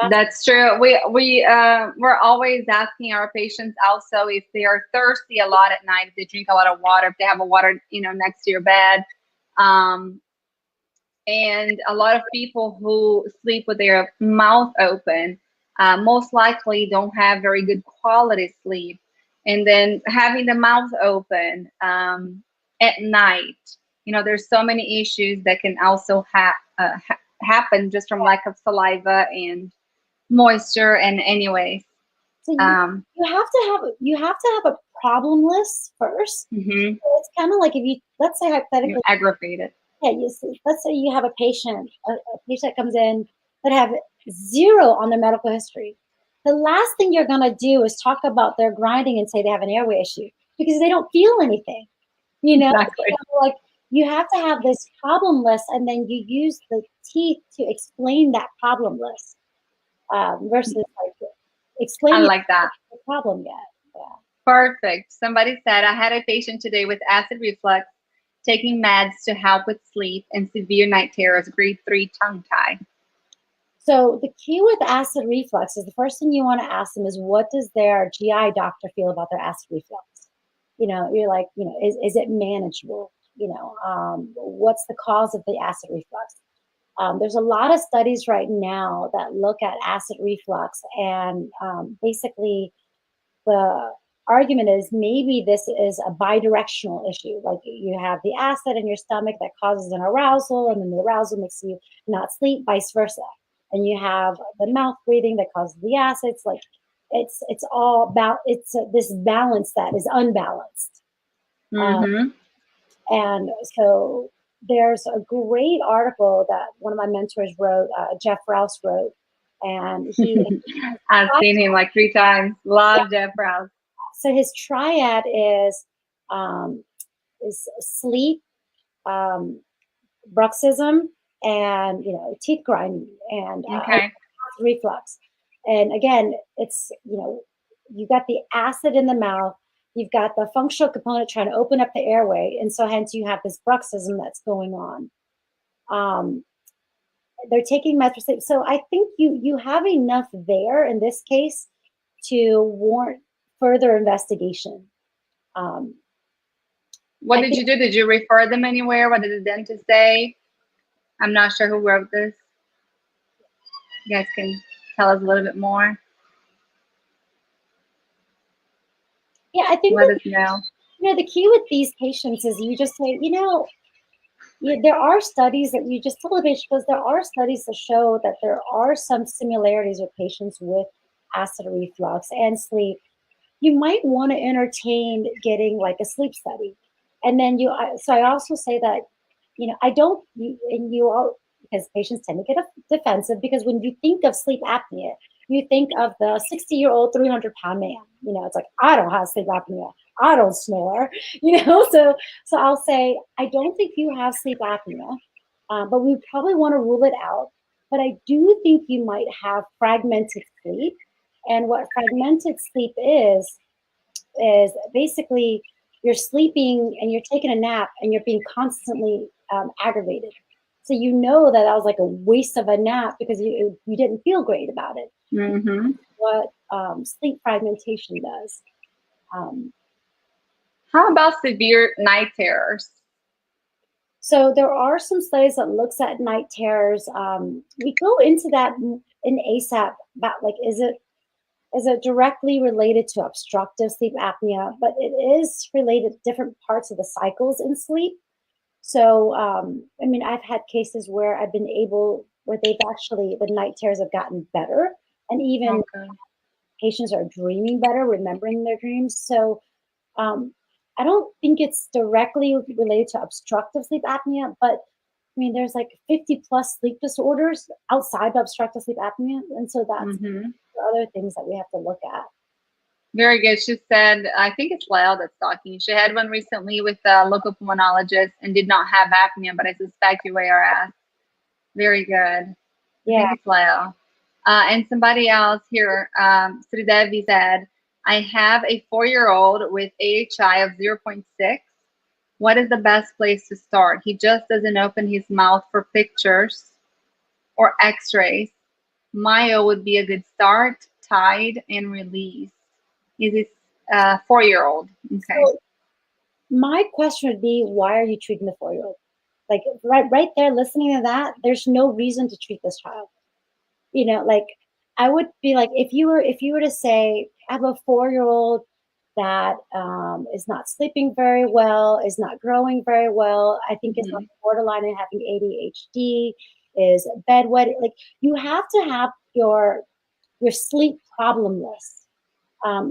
That's true. We're always asking our patients also if they are thirsty a lot at night, if they drink a lot of water, if they have a water, next to your bed. And a lot of people who sleep with their mouth open, most likely don't have very good quality sleep. And then having the mouth open at night, there's so many issues that can also happen just from lack of saliva and moisture. And anyways, So you have to have a problem list first. mm-hmm. So it's kind of like if let's say hypothetically, You're aggravated. Yeah, let's say you have a patient that comes in that have 0 on their medical history. The last thing you're gonna do is talk about their grinding and say they have an airway issue because they don't feel anything. Exactly. Like you have to have this problem list, and then you use the teeth to explain that problem list versus like explaining I like that. the problem yet. Yeah. Perfect. Somebody said, I had a patient today with acid reflux, taking meds to help with sleep and severe night terrors, grade 3 tongue tie. So the key with acid reflux is the first thing you want to ask them is, what does their GI doctor feel about their acid reflux? You're like, is it manageable? What's the cause of the acid reflux? There's a lot of studies right now that look at acid reflux, and basically the argument is maybe this is a bidirectional issue. Like you have the acid in your stomach that causes an arousal, and then the arousal makes you not sleep, vice versa. And you have the mouth breathing that causes the acids. Like it's all about this balance that is unbalanced. Mm-hmm. And so there's a great article that one of my mentors wrote, Jeff Rouse wrote, and I've seen him like 3 times. Love Jeff Rouse. So his triad is sleep, bruxism, and teeth grinding and reflux. And again, it's you got the acid in the mouth, you've got the functional component trying to open up the airway, and so hence you have this bruxism that's going on. They're taking meds for sleep, so I think you have enough there in this case to warrant further investigation. What did you do? Did you refer them anywhere? What did the dentist say? I'm not sure who wrote this. You guys can tell us a little bit more. Yeah, I think let us know. The key with these patients is you just say, there are studies that you just tell the patient, because there are studies that show that there are some similarities with patients with acid reflux and sleep. You might want to entertain getting like a sleep study. And then so I also say that, because patients tend to get defensive, because when you think of sleep apnea, you think of the 60-year-old, 300-pound man. It's like, I don't have sleep apnea. I don't snore, So I'll say, I don't think you have sleep apnea, but we probably want to rule it out. But I do think you might have fragmented sleep. And what fragmented sleep is basically you're sleeping and you're taking a nap and you're being constantly aggravated. So that was like a waste of a nap because you didn't feel great about it. Mm-hmm. What sleep fragmentation does. How about severe night terrors? So there are some studies that looks at night terrors. We go into that in ASAP about like, is it directly related to obstructive sleep apnea? But it is related to different parts of the cycles in sleep. So, I mean, I've had cases where where they've actually, the night terrors have gotten better, and even Okay. patients are dreaming better, remembering their dreams. So, I don't think it's directly related to obstructive sleep apnea, but I mean, there's like 50 plus sleep disorders outside of obstructive sleep apnea. And so that's Mm-hmm. other things that we have to look at. Very good. She said, I think it's Lyle that's talking. She had one recently with a local pulmonologist and did not have apnea, but I suspect you ARS. Very good. I Yeah. think it's Lyle. And somebody else here, Sridevi said, I have a 4-year-old with AHI of 0.6. What is the best place to start? He just doesn't open his mouth for pictures or x-rays. Myo would be a good start, tide, and release. Is it 4-year-old? Okay. So my question would be, why are you treating the 4-year-old? Like right there, listening to that, there's no reason to treat this child. Like I would be like, if you were to say, I have a 4-year-old that is not sleeping very well, is not growing very well, I think is on the borderline and having ADHD, is bedwetting. Like you have to have your sleep problem list.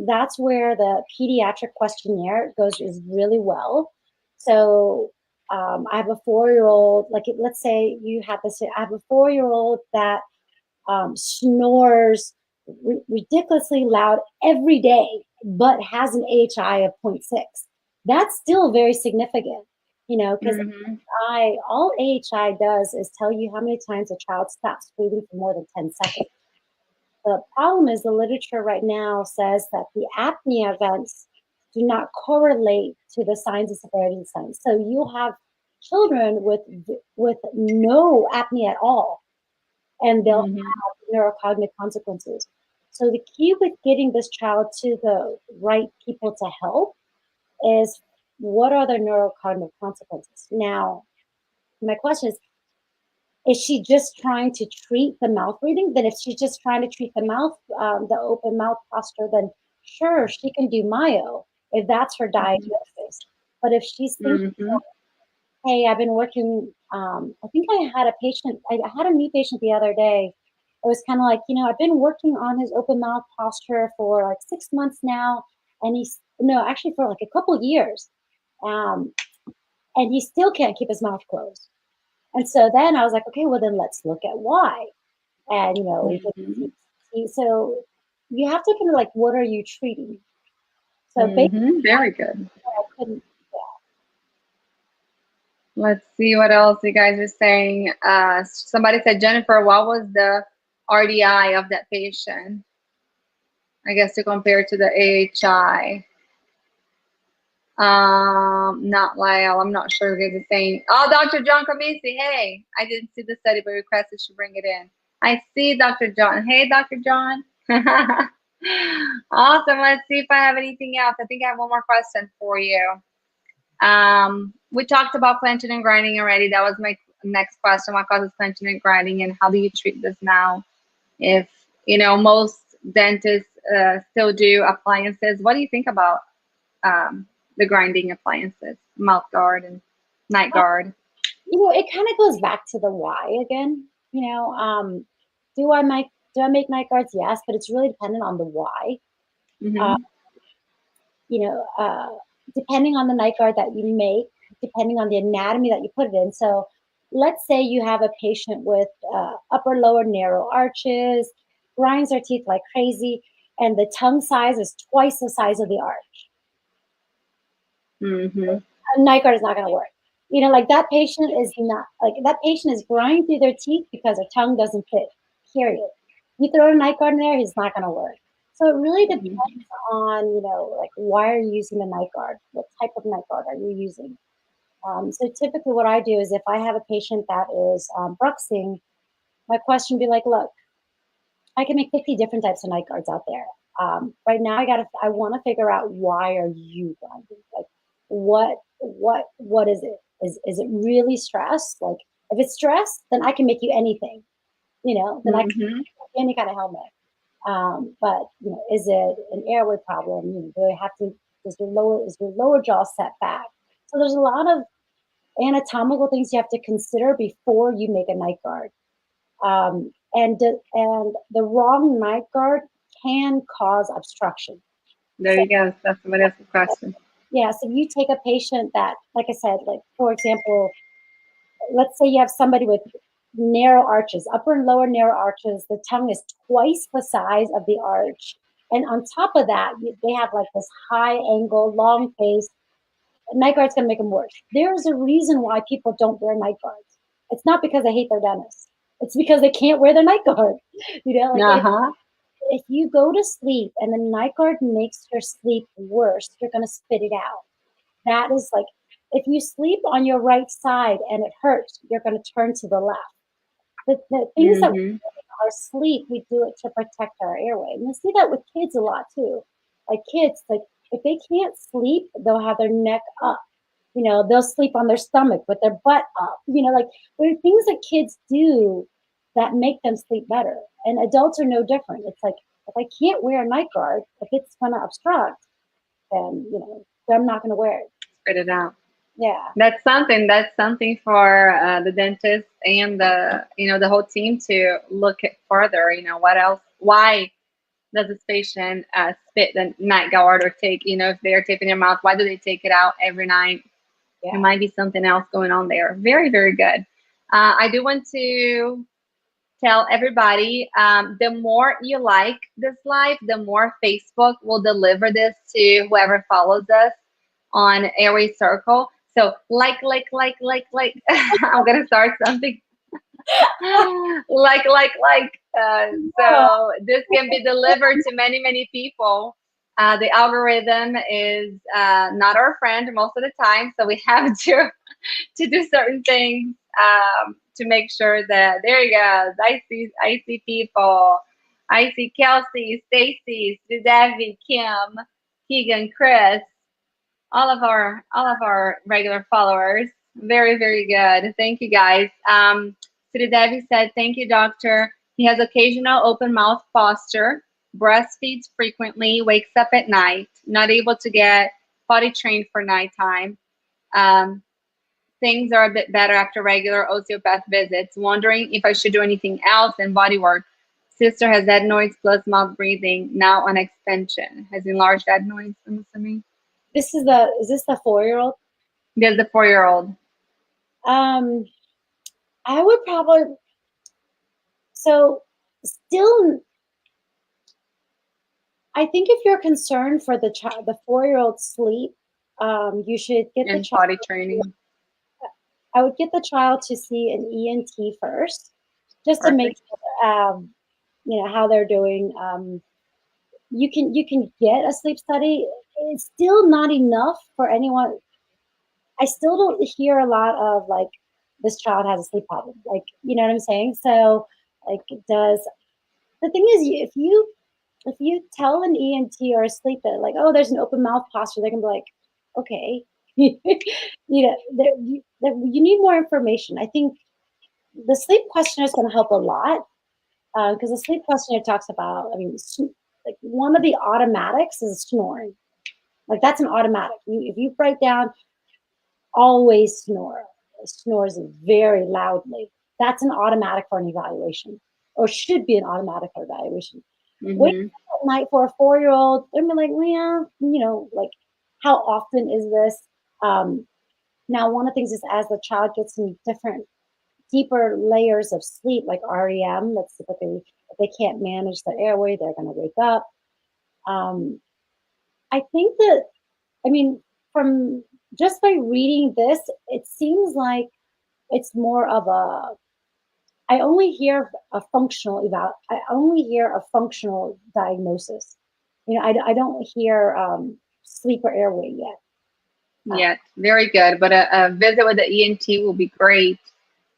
That's where the pediatric questionnaire is really well. So I have a 4-year-old, like let's say you have this, I have a 4-year-old that snores ridiculously loud every day, but has an AHI of 0.6. That's still very significant, because all AHI does is tell you how many times a child stops breathing for more than 10 seconds. The problem is the literature right now says that the apnea events do not correlate to the signs and severity of signs. So you'll have children with no apnea at all, and they'll have neurocognitive consequences. So the key with getting this child to the right people to help is, what are their neurocognitive consequences? Now, my question is she just trying to treat the mouth breathing? Then if she's just trying to treat the mouth, the open mouth posture, then sure, she can do myo if that's her diagnosis. But if she's thinking, hey, I've been working, I think I had a new patient the other day. It was kind of like, I've been working on his open mouth posture for like 6 months now. And actually for like a couple years. And he still can't keep his mouth closed. And so then I was like, okay, well then let's look at why. And, so you have to kind of like, what are you treating? So basically, very good. I couldn't. Let's see what else you guys are saying. Somebody said, Jennifer, what was the RDI of that patient? I guess to compare to the AHI. Not Lyle. I'm not sure they're the same. Oh, Dr. John Kamisi. Hey, I didn't see the study, but requested to bring it in. I see Dr. John. Hey, Dr. John. Awesome. Let's see if I have anything else. I think I have one more question for you. We talked about clenching and grinding already. That was my next question. What causes clenching and grinding, and how do you treat this now? If, most dentists still do appliances, what do you think about the grinding appliances, mouth guard and night guard? It kind of goes back to the why again. Do I make night guards? Yes, but it's really dependent on the why. Depending on the night guard that you make, depending on the anatomy that you put it in. So let's say you have a patient with upper lower narrow arches, grinds their teeth like crazy, and the tongue size is twice the size of the arch. A night guard is not going to work. Like that patient is grinding through their teeth because their tongue doesn't fit, period. You throw a night guard in there, he's not going to work. So it really depends on, like, why are you using the night guard? What type of night guard are you using? So typically what I do is, if I have a patient that is bruxing, my question would be like, look, I can make 50 different types of night guards out there. Right now I want to figure out, why are you grinding? Like, what is it? Is it really stress? Like, if it's stress, then I can make you anything, then I can make you any kind of helmet. But is it an airway problem? Do they have to? Is your lower jaw set back? So there's a lot of anatomical things you have to consider before you make a night guard. And the wrong night guard can cause obstruction. There you go. That's somebody else's question. Yeah, so if you take a patient that, like I said, like for example, let's say you have somebody with narrow arches, upper and lower narrow arches, the tongue is twice the size of the arch. And on top of that, they have like this high angle, long face. Night guard's gonna make them worse. There's a reason why people don't wear night guards. It's not because they hate their dentist. It's because they can't wear their night guard. If you go to sleep and the night guard makes your sleep worse, you're gonna spit it out. That is like, if you sleep on your right side and it hurts, you're going to turn to the left. The things that we do in our sleep, we do it to protect our airway. And you see that with kids a lot too. Like kids, like if they can't sleep, they'll have their neck up. They'll sleep on their stomach with their butt up. Like there are things that kids do that make them sleep better. And adults are no different. It's like, if I can't wear a night guard, if it's going to obstruct, then, I'm not going to wear it. Spit it out. Yeah. That's something for the dentist and the whole team to look at further. What else? Why does this patient spit the night guard or take? If they are taping their mouth, why do they take it out every night? Yeah. There might be something else going on there. Very, very good. I do want to tell everybody, the more you like this live, the more Facebook will deliver this to whoever follows us on Airway Circle. So like. I'm gonna start something. like. So this can be delivered to many, many people. The algorithm is not our friend most of the time, so we have to do certain things to make sure that there you go. I see people. I see Kelsey, Stacy, Debbie, Kim, Keegan, Chris, all of our regular followers. Very, very good. Thank you guys. Debbie said, thank you, doctor. He has occasional open mouth posture, breastfeeds frequently, wakes up at night, not able to get potty trained for nighttime. Things are a bit better after regular osteopath visits. Wondering if I should do anything else in body work. Sister has adenoids plus mouth breathing, now on extension. Has enlarged adenoids, I'm assuming. Is this the 4-year-old? Yes, the 4-year-old. I would probably, so still, I think if you're concerned for the 4-year-old's sleep, you should get the child potty training. I would get the child to see an ENT first, just to make sure, how they're doing. You can get a sleep study. It's still not enough for anyone. I still don't hear a lot of like, this child has a sleep problem. Like, you know what I'm saying? So like, the thing is, if you tell an ENT or a sleep that like, oh, there's an open mouth posture, they can be like, okay. You need more information. I think the sleep questionnaire is going to help a lot, because the sleep questionnaire talks about, like one of the automatics is snoring. Like that's an automatic. If you write down always snores very loudly, that's an automatic for an evaluation, or should be an automatic for evaluation. Wait at night for a 4-year-old, they're like, well, yeah, like how often is this? Now, one of the things is as the child gets in different, deeper layers of sleep, like REM, that's typically, if they can't manage the airway, they're going to wake up. I think that, from just by reading this, it seems like it's more of I only hear a functional diagnosis. I don't hear sleep or airway yet. Yet. Very good. But a visit with the ENT will be great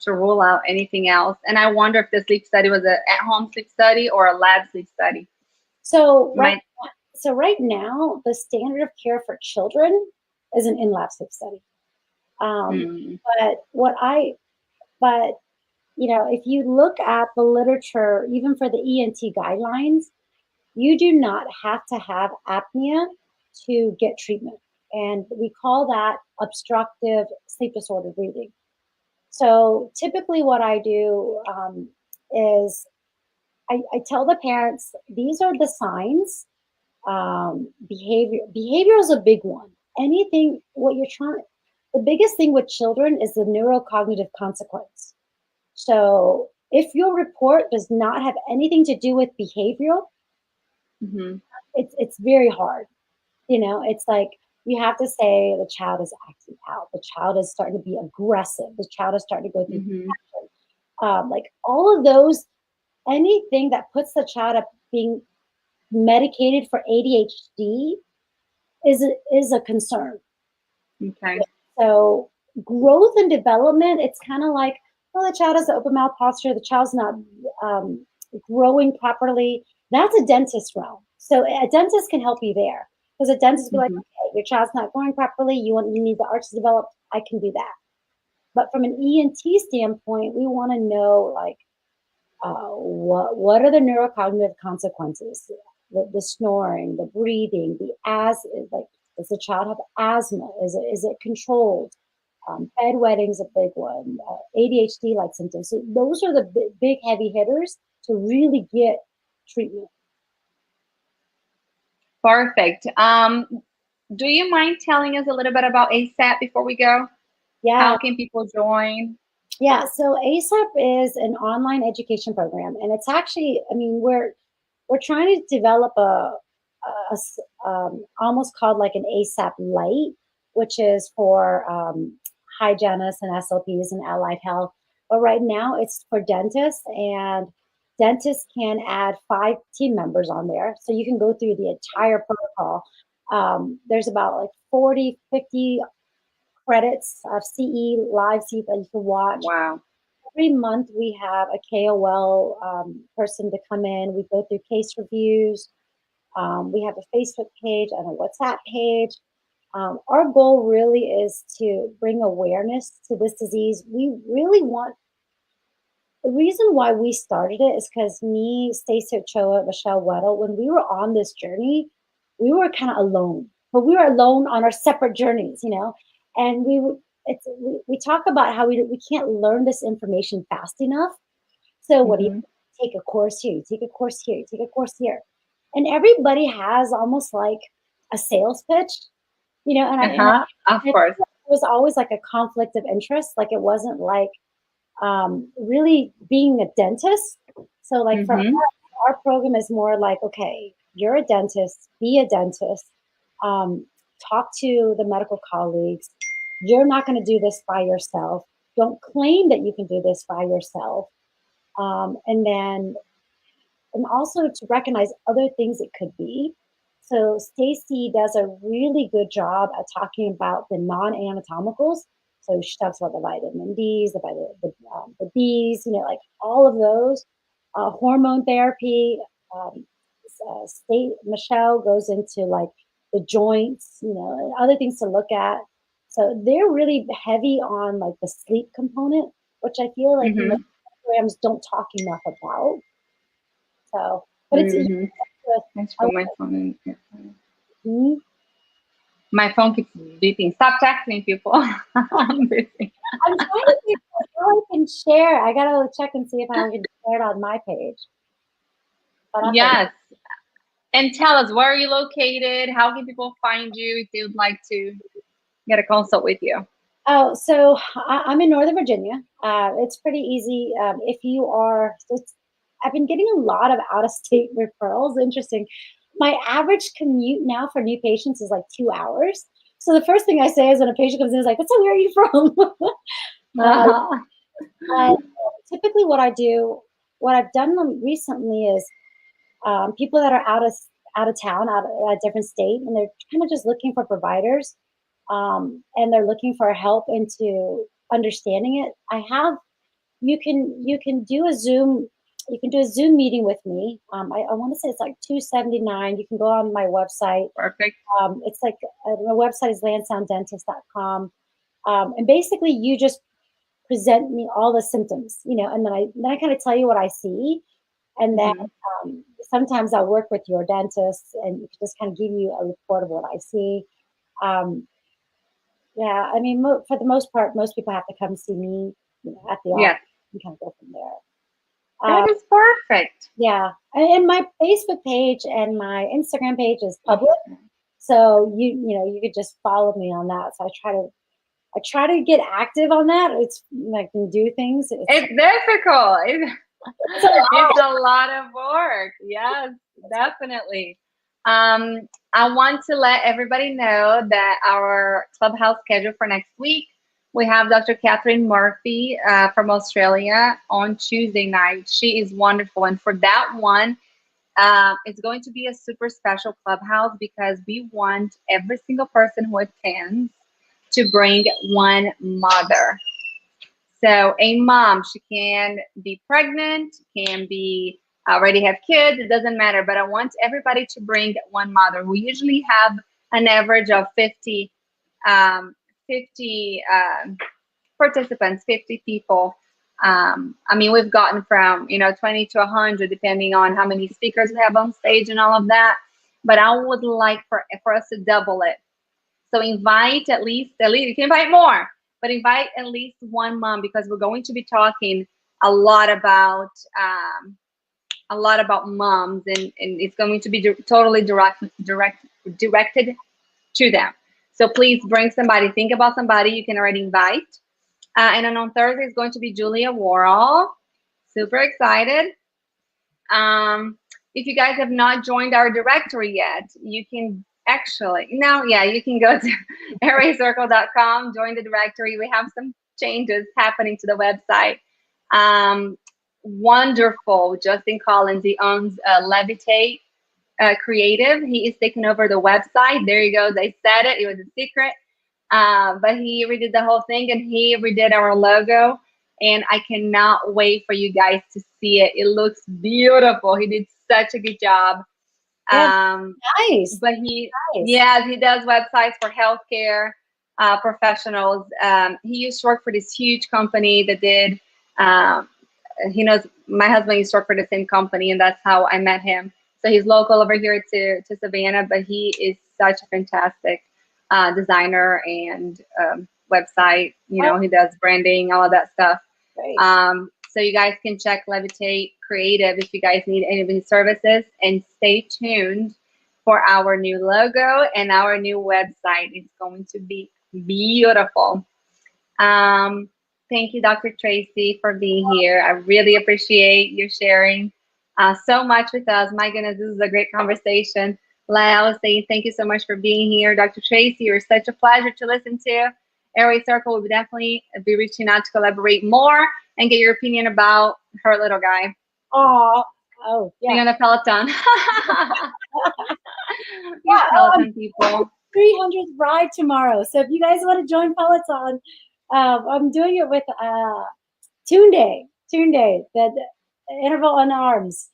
to rule out anything else. And I wonder if the sleep study was an at-home sleep study or a lab sleep study. So right now, the standard of care for children is an in-lab sleep study. But if you look at the literature, even for the ENT guidelines, You do not have to have apnea to get treatment. And we call that obstructive sleep disorder breathing. So typically, what I do is I tell the parents these are the signs. Behavior is a big one. Anything what you're trying. The biggest thing with children is the neurocognitive consequence. So if your report does not have anything to do with behavioral, Mm-hmm. it's very hard. It's like you have to say the child is acting out, the child is starting to be aggressive, the child is starting to go through Mm-hmm. like all of those, anything that puts the child up being medicated for ADHD is a concern. Okay. So growth and development, it's kind of like, well, the child has an open mouth posture, the child's not growing properly. That's a dentist realm. So a dentist can help you there. Because a dentist will be like, Mm-hmm. okay, your child's not growing properly, you need the arches developed, I can do that. But from an ENT standpoint, we want to know like what are the neurocognitive consequences? The snoring, the breathing, the like does the child have asthma? Is it controlled? Bedwetting's a big one. ADHD like symptoms. So those are the big heavy hitters to really get treatment. Perfect. Do you mind telling us a little bit about ASAP before we go? Yeah, How can people join? yeah. So ASAP is an online education program, and it's actually, I mean, we're trying to develop almost called like an ASAP Light, which is for hygienists and SLPs and allied health. But right now it's for dentists, and dentists can add 5 team members on there. So you can go through the entire protocol. There's about like 40, 50 credits of CE, live CE that you can watch. Wow. Every month we have a KOL person to come in. We go through case reviews. We have a Facebook page and a WhatsApp page. Our goal really is to bring awareness to this disease. We really want, the reason why we started it is because me, Stacey Ochoa, Michelle Weddle, when we were on this journey, we were kind of alone, but we were alone on our separate journeys. And we talk about how we can't learn this information fast enough. So what do you Mm-hmm. take a course here? You take a course here. You take a course here, and everybody has almost like a sales pitch, Uh-huh. Of it course. was always like a conflict of interest. Like it wasn't like really being a dentist. So like for us, Mm-hmm. our program is more like, okay, you're a dentist, be a dentist, um, talk to the medical colleagues. You're not going to do this by yourself. Don't claim that you can do this by yourself. And also to recognize other things it could be. So Stacy does a really good job at talking about the non-anatomicals. So she talks about the vitamin D's, the B's, like all of those, hormone therapy. Um, Michelle goes into like the joints, and other things to look at. So they're really heavy on like the sleep component, which I feel like Mm-hmm. most programs don't talk enough about. So, but it's easy Mm-hmm. with, Let's I put my phone in here. Mhm. My phone keeps beeping. Stop texting people. I'm busy. I'm trying to figure out how I can share. I gotta check and see if I can share it on my page. But I'll figure. Yes. And tell us, where are you located? How can people find you if they would like to get a consult with you? Oh, so I'm in Northern Virginia. It's pretty easy. If you are, I've been getting a lot of out of state referrals. Interesting. My average commute now for new patients is like 2 hours. So the first thing I say is when a patient comes in is like, "So where are you from?" uh, Uh-huh. uh, Typically, what I've done recently is people that are out of town, out of a different state, and they're kind of just looking for providers, and they're looking for help into understanding it. You can do a Zoom. You can do a Zoom meeting with me. I want to say it's like $279. You can go on my website. Perfect. It's like my website is lansdowndentist.com. And basically you just present me all the symptoms, and then I kind of tell you what I see. And then Mhm. sometimes I'll work with your dentist and just kind of give you a report of what I see. Um, yeah, I mean, for the most part, most people have to come see me, at the office Yes, and kind of go from there. that is perfect. Yeah, and my Facebook page and my Instagram page is public, so you could just follow me on that. So I try to get active on that. It's I can do things. It's difficult. It's a lot. It's a lot of work. Yes, definitely. I want to let everybody know that our clubhouse schedule for next week, we have Dr. Catherine Murphy from Australia on Tuesday night. She is wonderful. And for that one, it's going to be a super special clubhouse because we want every single person who attends to bring one mother. So a mom, she can be pregnant, can be already have kids, it doesn't matter. But I want everybody to bring one mother. We usually have an average of 50, 50 participants, 50 people. I mean, we've gotten from 20 to 100, depending on how many speakers we have on stage and all of that. But I would like for us to double it. So invite at least you can invite more, but invite at least one mom because we're going to be talking a lot about moms, and it's going to be totally directed to them. So please bring somebody. Think about somebody you can already invite. And then on Thursday is going to be Julia Worrell. Super excited. If you guys have not joined our directory yet, you can you can go to airwaycircle.com, join the directory. We have some changes happening to the website. Wonderful. Justin Collins, he owns Levitate Creative. He is taking over the website. There you go. They said it. It was a secret. But he redid the whole thing and he redid our logo. And I cannot wait for you guys to see it. It looks beautiful. He did such a good job. Yeah, nice. But Nice. he does websites for healthcare professionals. He used to work for this huge company that did, he knows my husband used to work for the same company, and that's how I met him. So he's local over here to Savannah, but he is such a fantastic designer and website. Oh, He does branding, all of that stuff. great. So you guys can check Levitate Creative if you guys need any of these services, and stay tuned for our new logo and our new website. It's going to be beautiful. Thank you, Dr. Tracey, for being here. I really appreciate you sharing so much with us. My goodness, this is a great conversation. Like I was saying, thank you so much for being here. Dr. Tracey, you're such a pleasure to listen to. Airway Circle will definitely be reaching out to collaborate more and get your opinion about her little guy. Oh, Being yeah. on the Peloton. You Yeah, Peloton people. 300th ride tomorrow. So if you guys want to join Peloton, I'm doing it with Tunde, the interval on arms.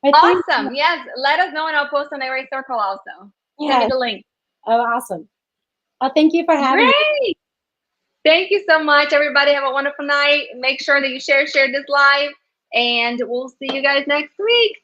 Awesome. Yes. Let us know and I'll post on Airway Circle also. Send me Yeah. the link. Oh, awesome. Thank you for having me. Great. Thank you so much, everybody. Have a wonderful night. Make sure that you share this live, and we'll see you guys next week.